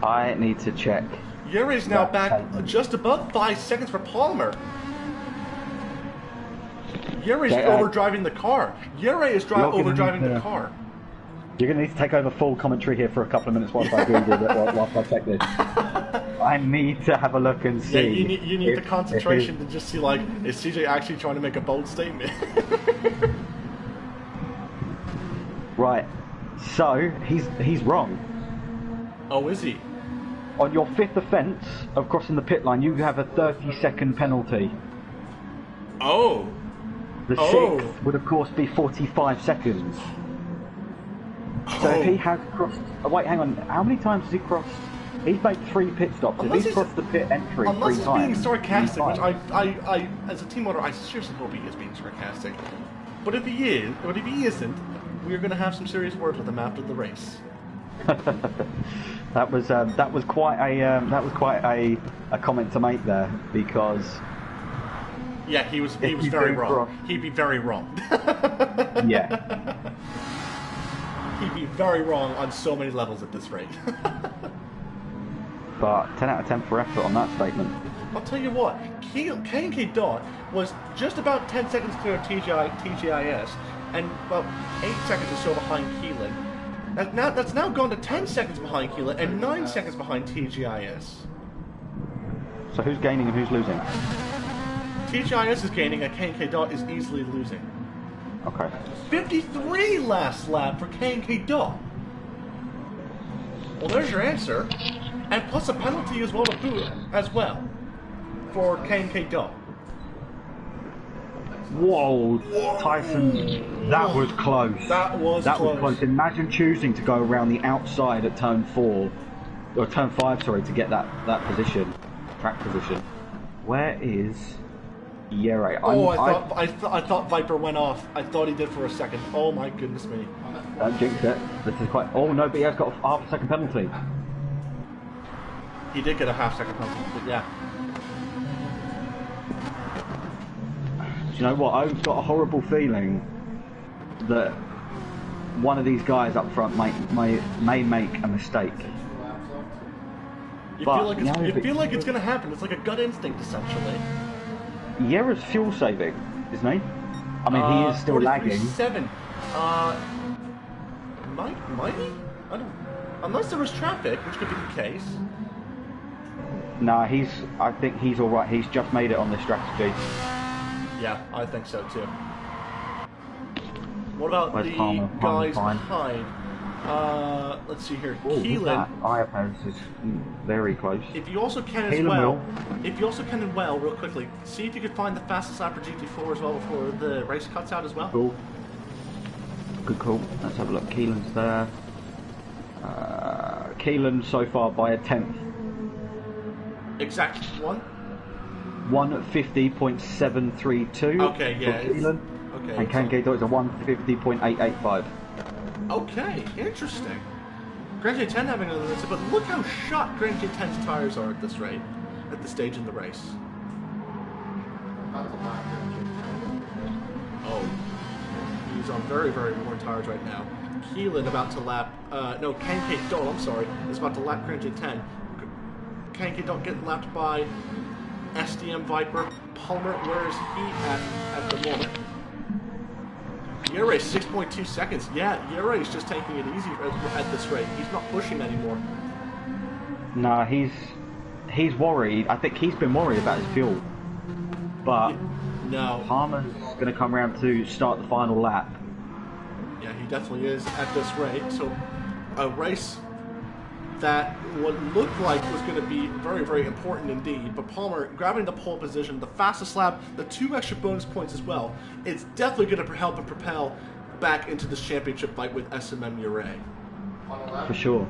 I need to check. Yuri's now back just above 5 seconds for Palmer. Yuri's overdriving the car. Yuri is overdriving the car. You're going to need to take over full commentary here for a couple of minutes whilst I Google it, whilst I check this. I need to have a look and see. Yeah, you need the concentration to just see, like, is CJ actually trying to make a bold statement? Right. So, he's wrong. Oh, is he? On your 5th offence of crossing the pit line, you have a 30-second penalty. Oh. The 6th would, of course, be 45 seconds. So if he has crossed... Oh, wait, hang on. How many times has he crossed? He's made 3 pit stops. If he's crossed the pit entry 3 times... Unless he's being sarcastic, which I, as a team owner, I seriously hope he is being sarcastic. But if he is, or if he isn't, we're going to have some serious words with him after the race. That was quite a comment to make there, because... Yeah, he was very wrong. He'd be very wrong. Yeah. He'd be very wrong on so many levels at this rate. But 10 out of 10 for effort on that statement. I'll tell you what, K&K Dot was just about 10 seconds clear of TGIS, and about 8 seconds or so behind Keelan. That's now gone to 10 seconds behind Keelan and 9 seconds behind TGIS. So who's gaining and who's losing? TGIS is gaining and K&K Dot is easily losing. Okay. 53 last lap for K&K Dot. Well, there's your answer. And plus a penalty as well to boot as well for K&K Dot. Whoa, Tyson, that was close. That was close. Imagine choosing to go around the outside at turn 4, or turn 5, sorry, to get that position, track position. Where is Yeah, right. I thought Viper went off. I thought he did for a second. Oh my goodness me. Don't jinx it. This is quite. Oh no, but he has got a half a second penalty. He did get a half-second penalty, but yeah. Do you know what? I've got a horrible feeling that one of these guys up front may make a mistake. You feel like it's going to happen. It's like a gut instinct, essentially. Yera's fuel saving, isn't he? I mean, he is still lagging. 7. Might he? I don't. Unless there was traffic, which could be the case. Nah, I think he's all right. He's just made it on this strategy. Yeah, I think so too. What about Where's the Palmer? guys Palmer's behind? Let's see here. Ooh, Keelan. Iapaz is very close. If you also can as Keelan well, will. real quickly, see if you could find the fastest lap for GT4 as well before the race cuts out as well. Cool. Good call. Let's have a look. Keelan's there. Keelan so far by a 10th. Exact one. 150.732. Okay, yeah. Keelan. Okay. And Ken Gator is a 150.885. Okay, interesting. Grand J10 having another list, but look how shot Grand J10's tires are at this rate, at this stage in the race. Oh, he's on very, very worn tires right now. Keelan about to lap, no, Ken Don't, I'm sorry, is about to lap Grand J10. Ken Don't getting lapped by SDM Viper. Palmer, where is he at the moment? Yera 6.2 seconds. Yeah, Yera is just taking it easy at this rate. He's not pushing anymore. Nah, he's worried. I think he's been worried about his fuel. But no, Palmer's going to come around to start the final lap. Yeah, he definitely is at this rate. So a race that what looked like was going to be very, very important indeed. But Palmer grabbing the pole position, the fastest lap, the 2 extra bonus points as well. It's definitely going to help him propel back into this championship fight with SMM Uray. For sure.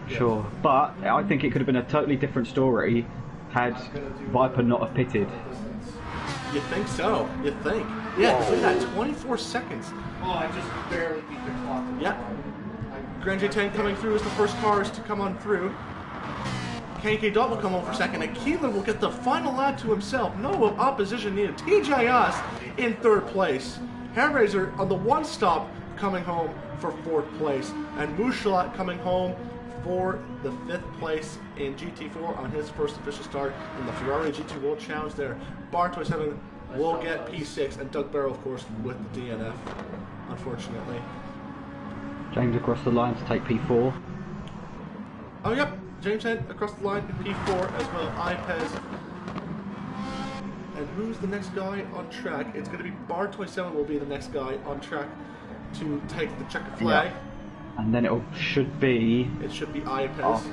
Yeah. Sure. But I think it could have been a totally different story had Viper not have pitted. You think so? You think? Yeah, look at that, 24 seconds. Oh, I just barely beat the clock. Yeah. Grand J10 coming through as the first cars to come on through. KK Dot will come on for second, and Keelan will get the final lap to himself. No opposition needed. TJS in 3rd place. Hairraiser on the 1 stop coming home for 4th place. And Mushalat coming home for the 5th place in GT4 on his first official start in the Ferrari GT World Challenge there. Bar27 will get P6, and Doug Barrow, of course, with the DNF, unfortunately. James across the line to take P4. Oh, yep. James Head across the line in P4 as well. Iapaz. And who's the next guy on track? It's going to be Bar27 will be the next guy on track to take the checkered flag. Yeah. And then it should be Iapaz.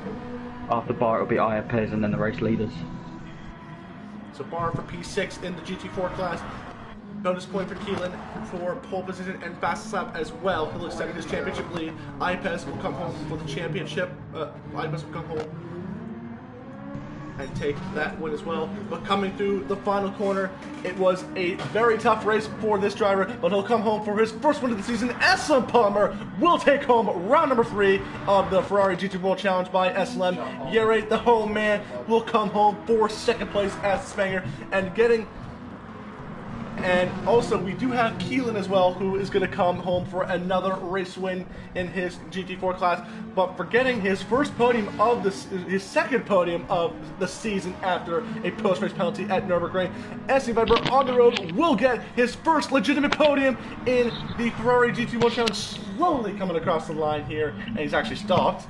After Bar, it'll be Iapaz and then the race leaders. So Bar for P6 in the GT4 class. Bonus point for Keelan for pole position and fastest lap as well. He'll extend his championship lead. Iapaz will come home for the championship. Iapaz will come home and take that win as well. But coming through the final corner, it was a very tough race for this driver, but he'll come home for his first win of the season. SLM Palmer will take home round number 3 of the Ferrari GT World Challenge by SLM. Yere, the home man, will come home for 2nd place as Spanger and getting. And also, we do have Keelan as well, who is going to come home for another race win in his GT4 class. But for getting his first podium of his 2nd podium of the season after a post-race penalty at Nürburgring, SC Viper on the road will get his first legitimate podium in the Ferrari GT1 Challenge. Slowly coming across the line here, and he's actually stopped.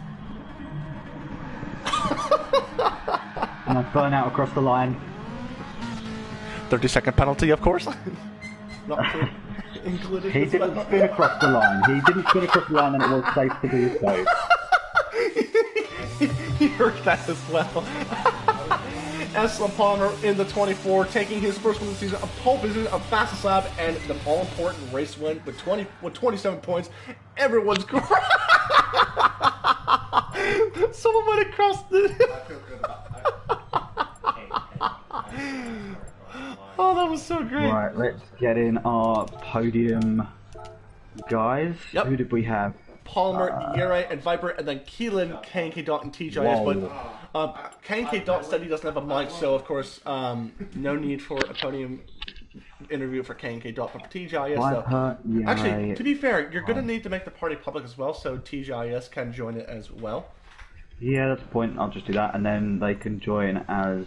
And I burn out across the line. 30-second penalty, of course. Not included. He didn't spin across the line. He didn't spin across the line, and it was safe to do so. He heard that as well. SLM Palmer in the 24, taking his first win of the season, a pole position, a fastest lap, and the all-important race win with 27 points. Everyone's great. Someone went across the. Oh, that was so great. Right, let's get in our podium guys. Yep. Who did we have? Palmer, Yuri, and Viper, and then Keelan, K&K Dot, and TJS. But K&K Dot said he doesn't have a mic, so of course, no need for a podium interview for K&K Dot. But for TJS, though, actually, to be fair, you're going to need to make the party public as well, so TJS can join it as well. Yeah, that's the point. I'll just do that, and then they can join as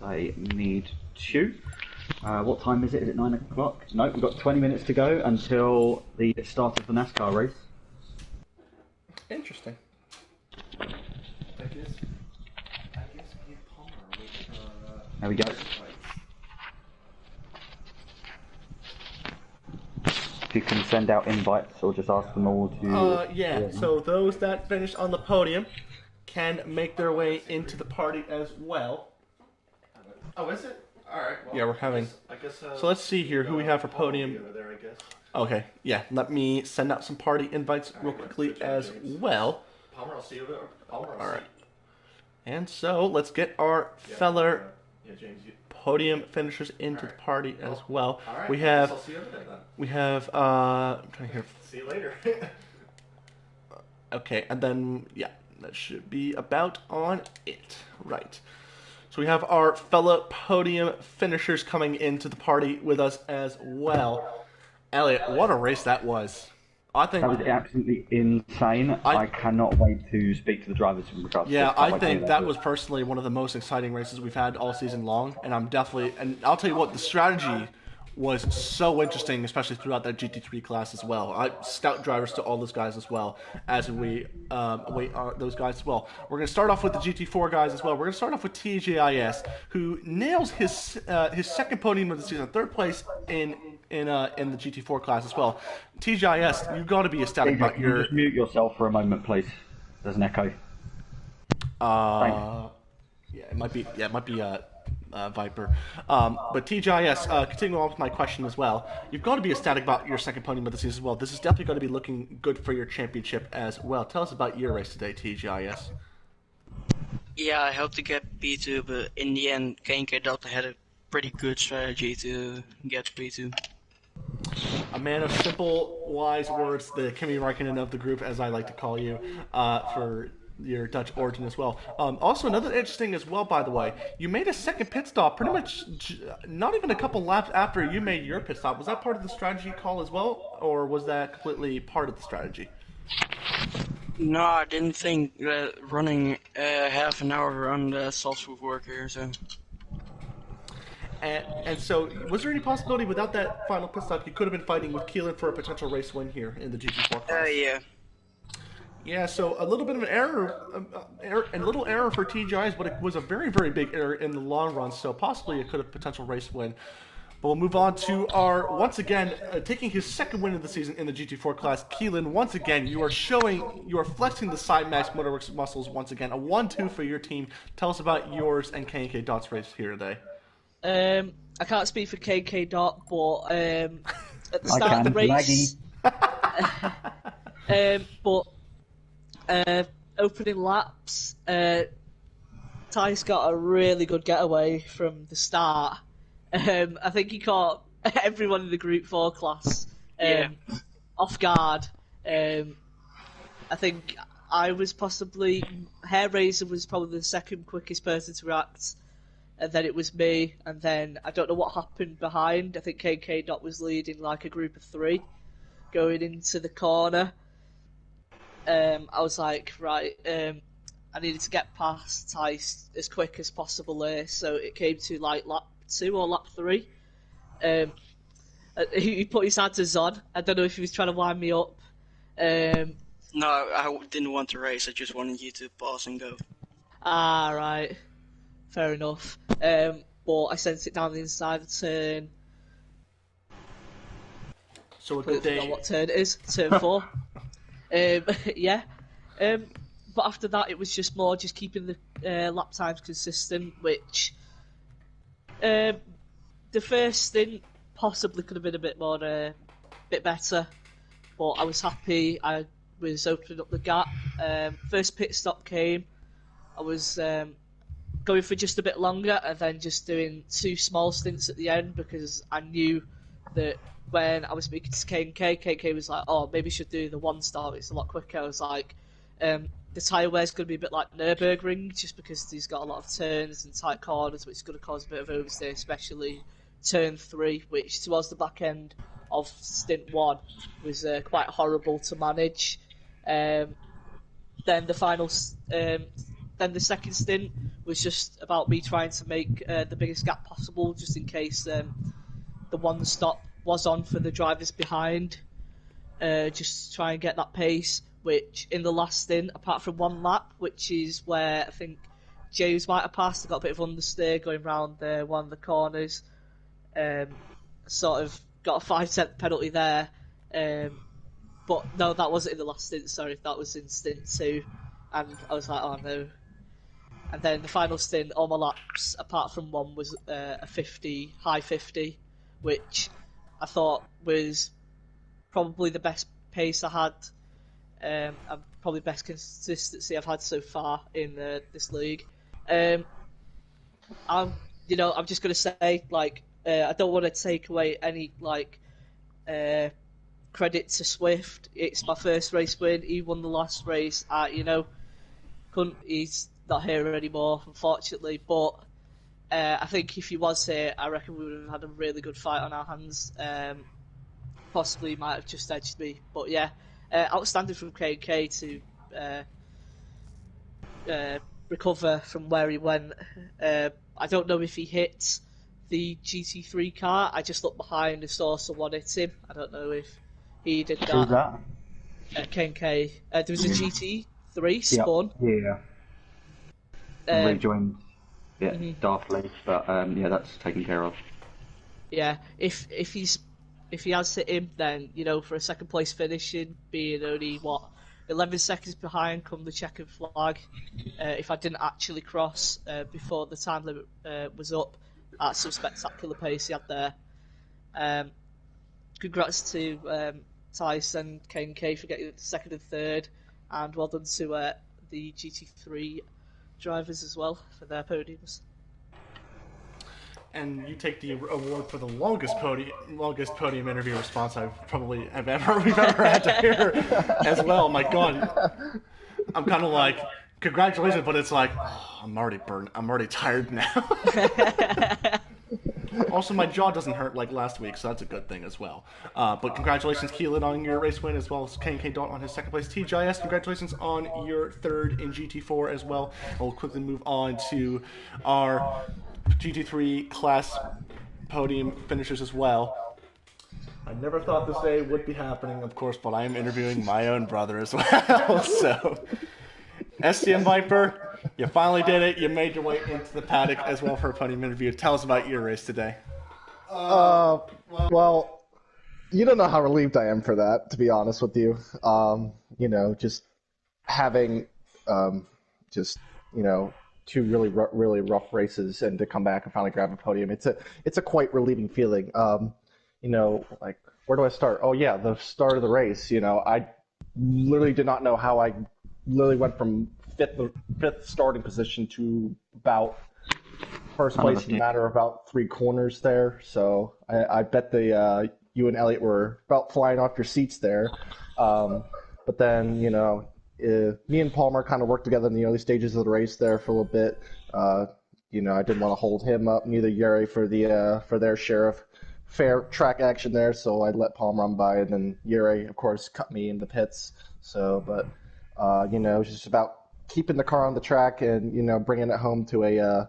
they need to. What time is it? Is it 9 o'clock? No, we've got 20 minutes to go until the start of the NASCAR race. Interesting. I guess me and Palmer are waiting for, There we go. You can send out invites or just ask them all to... yeah, so those that finish on the podium can make their way into the party as well. Oh, is it? Alright, well, Yeah, we're having... I guess, so let's see here who we have for podium. there, I guess. Okay, yeah, let me send out some party invites real quickly as well. Palmer, I'll see you there. Palmer, I'll Alright. And so, let's get our feller James, podium finishers into the party as well. Alright, We have... I'll see you over there then. We have, I'm trying to hear... See you later. Okay, and then, yeah, that should be about on it. Right. So we have our fellow podium finishers coming into the party with us as well. Elliot, what a race that was. I think that was absolutely insane. I cannot wait to speak to the drivers in regards to yeah, this. I think that was personally one of the most exciting races we've had all season long, and I'm definitely, and I'll tell you what, the strategy was so interesting, especially throughout that GT3 class as well. Scout drivers to all those guys as well, as we await those guys as well. We're going to start off with the GT4 guys as well. We're going to start off with TJIS, who nails his second podium of the season, third place in the GT4 class as well. TJIS, you've got to be ecstatic about your... Just mute yourself for a moment, please. There's an echo. Yeah, it might be Viper. But TJIS, continuing on with my question as well, you've got to be ecstatic about your second podium of the season as well. This is definitely going to be looking good for your championship as well. Tell us about your race today, TJIS. Yeah, I hope to get B2, but in the end, K&K Delta had a pretty good strategy to get B2. A man of simple, wise words, the Kimi Räikkönen of the group, as I like to call you, for your Dutch origin as well. Also, another interesting as well, by the way, you made a second pit stop pretty much not even a couple laps after you made your pit stop. Was that part of the strategy call as well, or was that completely part of the strategy? No, I didn't think running half an hour on the softs would work here, so... And so, was there any possibility without that final pit stop you could have been fighting with Keelan for a potential race win here in the GT4 class? Yeah. Yeah, so a little bit of an error, a little error for TGI's, but it was a very, very big error in the long run, so possibly it could have potential race win. But we'll move on to our, once again, taking his second win of the season in the GT4 class. Keelan, once again, you are flexing the side max motorworks muscles once again. A 1-2 for your team. Tell us about yours and K&K Dot's race here today. I can't speak for K&K Dot, but at the start of the race... opening laps, Tice got a really good getaway from the start. I think he caught everyone in the Group 4 class off guard. I think I was possibly... Hair Razor was probably the second quickest person to react, and then it was me, and then I don't know what happened behind. I think K&K Dot was leading like a group of 3 going into the corner. I was like, right, I needed to get past Tice as quick as possible there, so it came to like lap 2 or lap 3. He put his hands on. I don't know if he was trying to wind me up. No, I didn't want to race, I just wanted you to pause and go. Ah, right. Fair enough. But I sent it down the inside of the turn. So a good day. I don't know what turn it is. Turn 4. Yeah. But after that, it was just more just keeping the lap times consistent, which the first stint possibly could have been a bit more, bit better. But I was happy. I was opening up the gap. First pit stop came. I was going for just a bit longer and then just doing 2 small stints at the end, because I knew that when I was speaking to K&K was like, oh, maybe you should do the 1 start, it's a lot quicker. I was like, the tyre wear's going to be a bit like Nürburgring, just because he's got a lot of turns and tight corners, which is going to cause a bit of overstay, especially turn 3, which towards the back end of stint 1 was quite horrible to manage. Then the second stint was just about me trying to make the biggest gap possible, just in case the 1 stop was on for the drivers behind. Just try and get that pace, which in the last stint, apart from 1 lap, which is where I think James might have passed, I got a bit of understeer going round one of the corners. Sort of got a 5-cent penalty there. But no, that wasn't in the last stint, sorry, that was in stint 2. And I was like, oh no. And then the final stint, all my laps, apart from 1, was a 50, high 50, which I thought was probably the best pace I had, and probably the best consistency I've had so far in this league. I'm just going to say, I don't want to take away any, credit to Swift. It's my first race win. He won the last race. He's not here anymore, unfortunately, but I think if he was here, I reckon we would have had a really good fight on our hands. Possibly might have just edged me, but yeah, outstanding from K&K to recover from where he went. I don't know if he hit the GT3 car. I just looked behind and saw someone hit him. I don't know if he did that. Who's that? K&K. There was a GT3 spawn. Yeah. Rejoined. Yeah, daftly, but that's taken care of. Yeah, if he has hit him, then for a second place finishing, being only 11 seconds behind come the checkered flag. If I didn't actually cross before the time limit was up, that's some spectacular pace he had there. Congrats to Tice and K&K for getting second and third, and well done to the GT3 drivers as well for their podiums. And you take the award for the longest podium interview response we've ever had to hear as well. My God, I'm kind of like, congratulations, but it's like, oh, I'm already burned. I'm already tired now. Also, my jaw doesn't hurt like last week, so that's a good thing as well. But congratulations, Keelan, on your race win, as well as K&K Dalton on his second place. TGIS, congratulations on your third in GT4 as well. And we'll quickly move on to our GT3 class podium finishers as well. I never thought this day would be happening, of course, but I am interviewing my own brother as well. So, SCM Viper, you finally did it. You made your way into the paddock as well for a podium interview. Tell us about your race today. Well, you don't know how relieved I am for that, to be honest with you. Just having, 2 really rough races and to come back and finally grab a podium. It's a quite relieving feeling. Where do I start? Oh yeah, the start of the race. I literally did not know how I literally went from fifth starting position to about first place in a matter of about 3 corners there. So I bet you and Elliot were about flying off your seats there. But then, me and Palmer kind of worked together in the early stages of the race there for a little bit. I didn't want to hold him up, neither Yuri for their share of fair track action there, so I let Palmer run by, and then Yuri, of course, cut me in the pits. So, but it was just about keeping the car on the track and bringing it home to a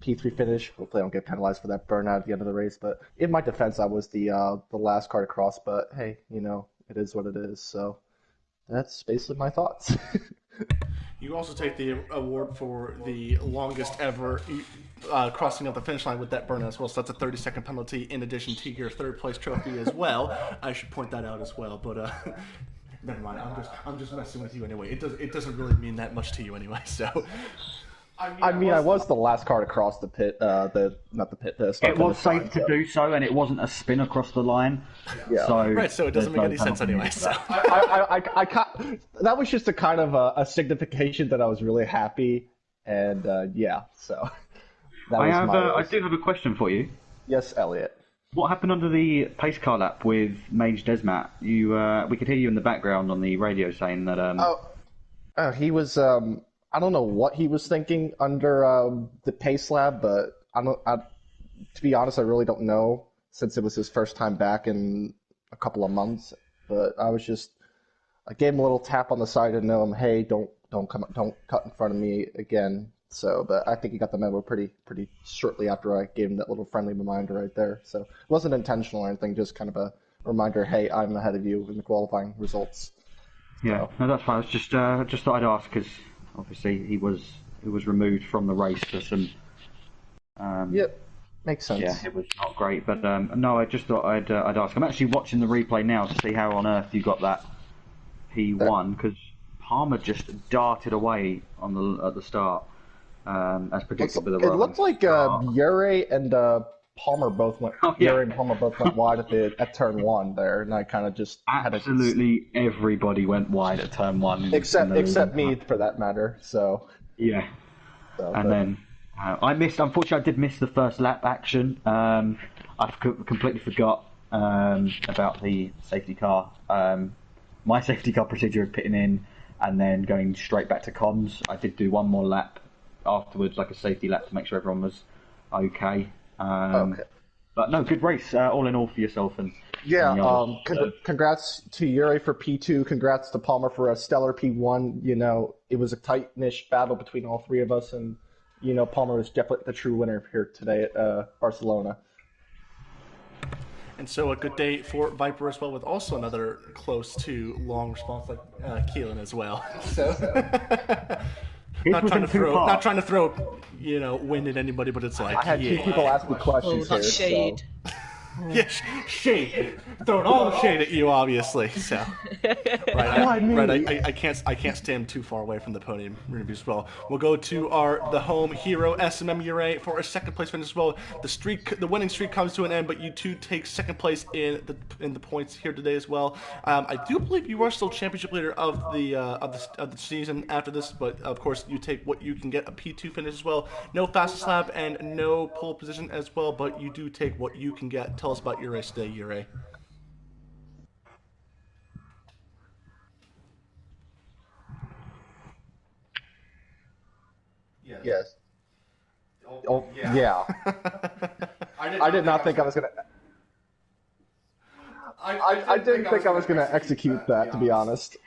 P3 finish. Hopefully, I don't get penalized for that burnout at the end of the race. But in my defense, I was the last car to cross. But hey, it is what it is. So that's basically my thoughts. You also take the award for the longest ever crossing of the finish line with that burnout as well. So that's a 30-second penalty in addition to your third place trophy as well. I should point that out as well, but never mind. I'm just messing with you anyway. It doesn't really mean that much to you anyway. So. I was the last car to cross the pit, the start. It was safe to do so, and it wasn't a spin across the line. Yeah. So it doesn't make any sense anyway. So. That was just a kind of a signification that I was really happy and yeah, so that I was have. my I race. do have a question for you. Yes, Elliot. What happened under the pace car lap with Mage Desmat? We could hear you in the background on the radio saying that. He was. I don't know what he was thinking under the pace lab, but to be honest, I really don't know since it was his first time back in a couple of months. But I gave him a little tap on the side to know him. Hey, don't cut in front of me again. So, but I think he got the memo pretty shortly after I gave him that little friendly reminder right there. So it wasn't intentional or anything, just kind of a reminder. Hey, I'm ahead of you in the qualifying results. Yeah, no, that's fine. I was just thought I'd ask because obviously he was removed from the race for some. Yep, makes sense. Yeah, it was not great, but no, I just thought I'd ask. I'm actually watching the replay now to see how on earth you got that P1 because Palmer just darted away at the start, as predicted with the. It looked like Ure and Palmer both went. Ure and Palmer both went wide at turn 1 there, and I kind of just absolutely everybody went wide at turn 1, except me for that matter. So yeah, and then. Unfortunately, I did miss the first lap action. I completely forgot about the safety car. My safety car procedure of pitting in and then going straight back to comms. I did do one more lap afterwards, like a safety lap to make sure everyone was okay. Okay. But no, good race, all in all for yourself. And congrats to Ure for P2. Congrats to Palmer for a stellar P1. You know, it was a tight-ish battle between all three of us, and you know, Palmer was definitely the true winner here today at Barcelona. And so a good day for Viper as well, with also another close to long response like Keelan as well. So not trying to throw, you know, wind at anybody, but it's like I had two people ask me questions here. Shade. So. Yes, shade. Throwing all the shade at you, obviously. So, I can't stand too far away from the podium interview as well. We'll go to the home hero SLM Ure for a second place finish as well. The winning streak comes to an end, but you two take second place in the points here today as well. I do believe you are still championship leader of the season after this, but of course you take what you can get, a P2 finish as well. No fastest lap and no pole position as well, but you do take what you can get. Tell us about your race today, Ure. Yes. Oh, yeah. I did not think I was gonna. I didn't think I was gonna execute that, to be honest.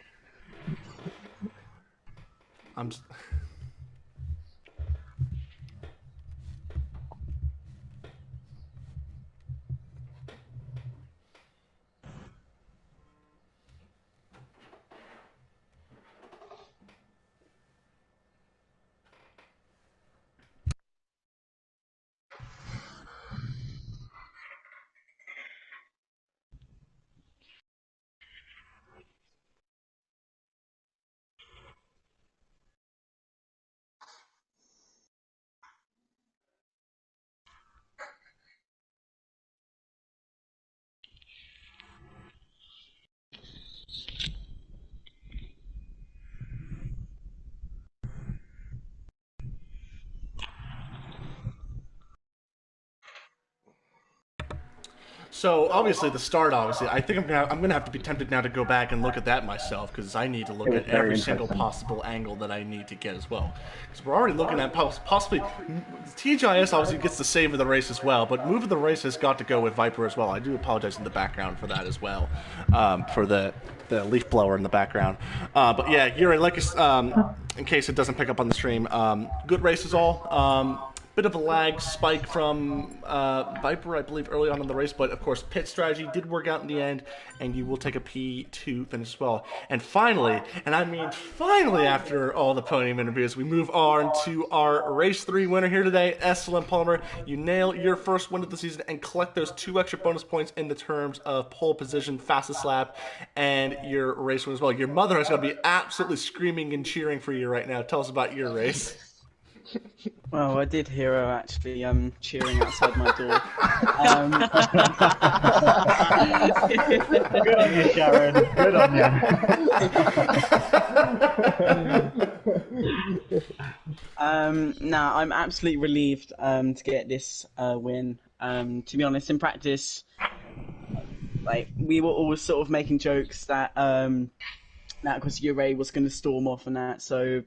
So obviously the start. I think I'm gonna have to be tempted now to go back and look at that myself because I need to look at every single possible angle that I need to get as well. Because we're already looking at possibly TGIS obviously gets the save of the race as well, but move of the race has got to go with Viper as well. I do apologize in the background for that as well, for the leaf blower in the background. But yeah, Ure, like in case it doesn't pick up on the stream, good races all. Bit of a lag spike from Viper, I believe, early on in the race, but of course pit strategy did work out in the end, and you will take a P2 finish as well. And finally, and I mean finally, after all the podium interviews, we move on to our race 3 winner here today, SLM Palmer. You nail your first win of the season and collect those 2 extra bonus points in the terms of pole position, fastest lap, and your race win as well. Your mother is going to be absolutely screaming and cheering for you right now. Tell us about your race. Well, I did hear her actually cheering outside my door. Good on you, Sharon. Good on you. No, I'm absolutely relieved to get this win. To be honest, in practice, like we were always sort of making jokes that because Ure was going to storm off and that. So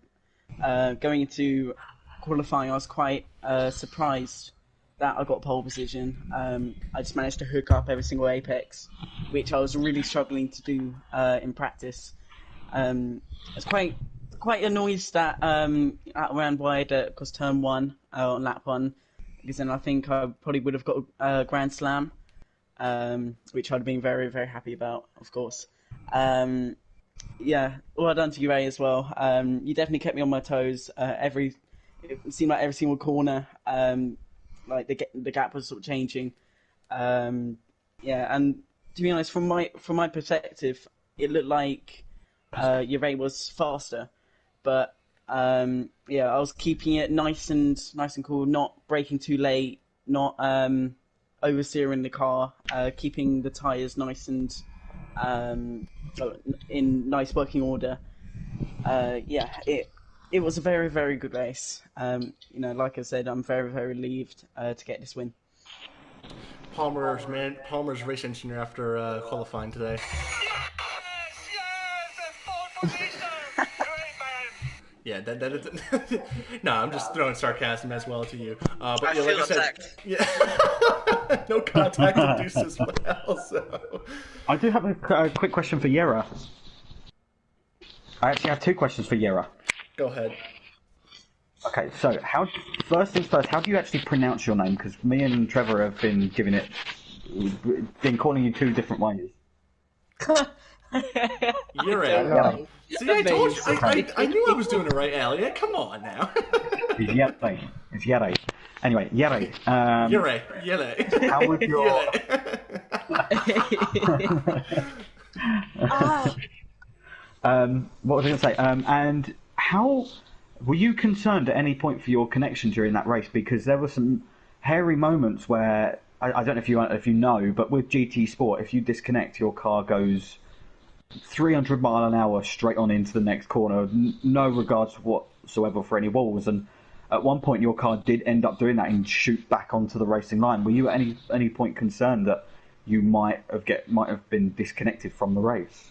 going into qualifying, I was quite surprised that I got pole position. I just managed to hook up every single apex, which I was really struggling to do in practice. I was quite annoyed that around wide because turn 1 on lap 1, because then I think I probably would have got a Grand Slam, which I'd been very, very happy about, of course. Yeah, well done to you, Ray, as well. You definitely kept me on my toes. It seemed like every single corner, like the gap was sort of changing. Yeah, and to be honest, from my perspective, it looked like Ray was faster, but yeah, I was keeping it nice and cool, not braking too late, not oversteering the car, keeping the tyres nice and in nice working order. Yeah, it was a very, very good race. Like I said, I'm very, very relieved to get this win. Palmer's race engineer after qualifying today. Yeah, that is. No, I'm just throwing sarcasm as well to you. But I yeah, feel like I said, attacked. Yeah, no contact induced as well. So I do have a quick question for Yera. I actually have 2 questions for Yera. go ahead. Okay, so first things first, how do you actually pronounce your name? Because me and Trevor have been calling you 2 different ways. You're right. See, I told you. I knew I was doing it right, Elliot. Come on now. It's Yere. Anyway, Yere. Yere. How was your... what was I going to say? And how... Were you concerned at any point for your connection during that race? Because there were some hairy moments where, I don't know if you know, but with GT Sport, if you disconnect, your car goes 300 mile an hour straight on into the next corner, no regards whatsoever for any walls. And at one point, your car did end up doing that and shoot back onto the racing line. Were you at any point concerned that you might have been disconnected from the race?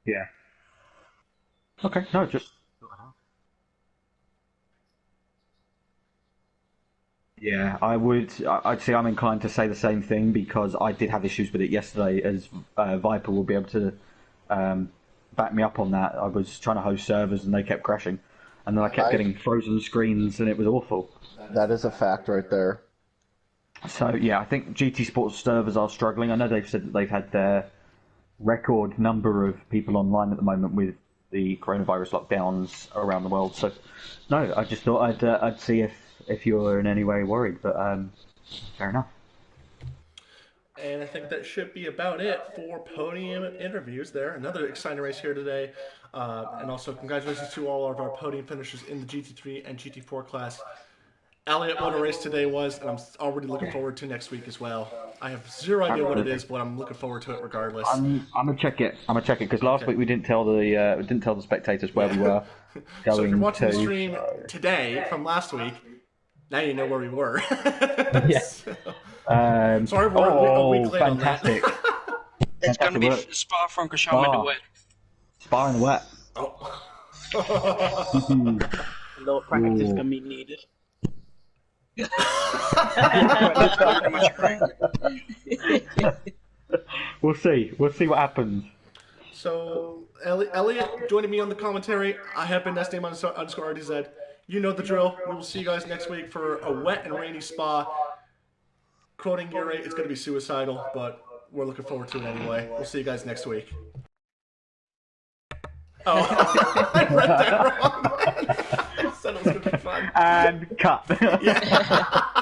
Yeah. Okay, no, just... Yeah, I'd say I'm inclined to say the same thing because I did have issues with it yesterday, as Viper will be able to back me up on that. I was trying to host servers and they kept crashing. And then I kept getting frozen screens and it was awful. That is a fact right there. So, yeah, I think GT Sports servers are struggling. I know they've said that they've had their record number of people online at the moment with the coronavirus lockdowns around the world. So, no, I just thought I'd see if you were in any way worried, but fair enough. And I think that should be about it for podium interviews there. Another exciting race here today. And also congratulations to all of our podium finishers in the GT3 and GT4 class. Elliot, what a race today was, and I'm already looking forward to next week as well. I have zero idea what it is, but I'm looking forward to it regardless. I'm gonna check it. because last week we didn't tell the spectators where we were going. So if you're watching the stream today from last week, now you know where we were. Yes. Sorry, we're a week late fantastic. on that. It's going to be Spa-Francorchamps in the wet. Spa in the wet. Oh. A little practice is going to be needed. We'll see what happens. So, Elliot joining me on the commentary. I have been _RDZ. You know the drill. We will see you guys next week for a wet and rainy Spa. Quoting your rate, it's going to be suicidal, but we're looking forward to it anyway. We'll see you guys next week. Oh, I read that wrong. I said it was going to be fun. And cut. Yeah.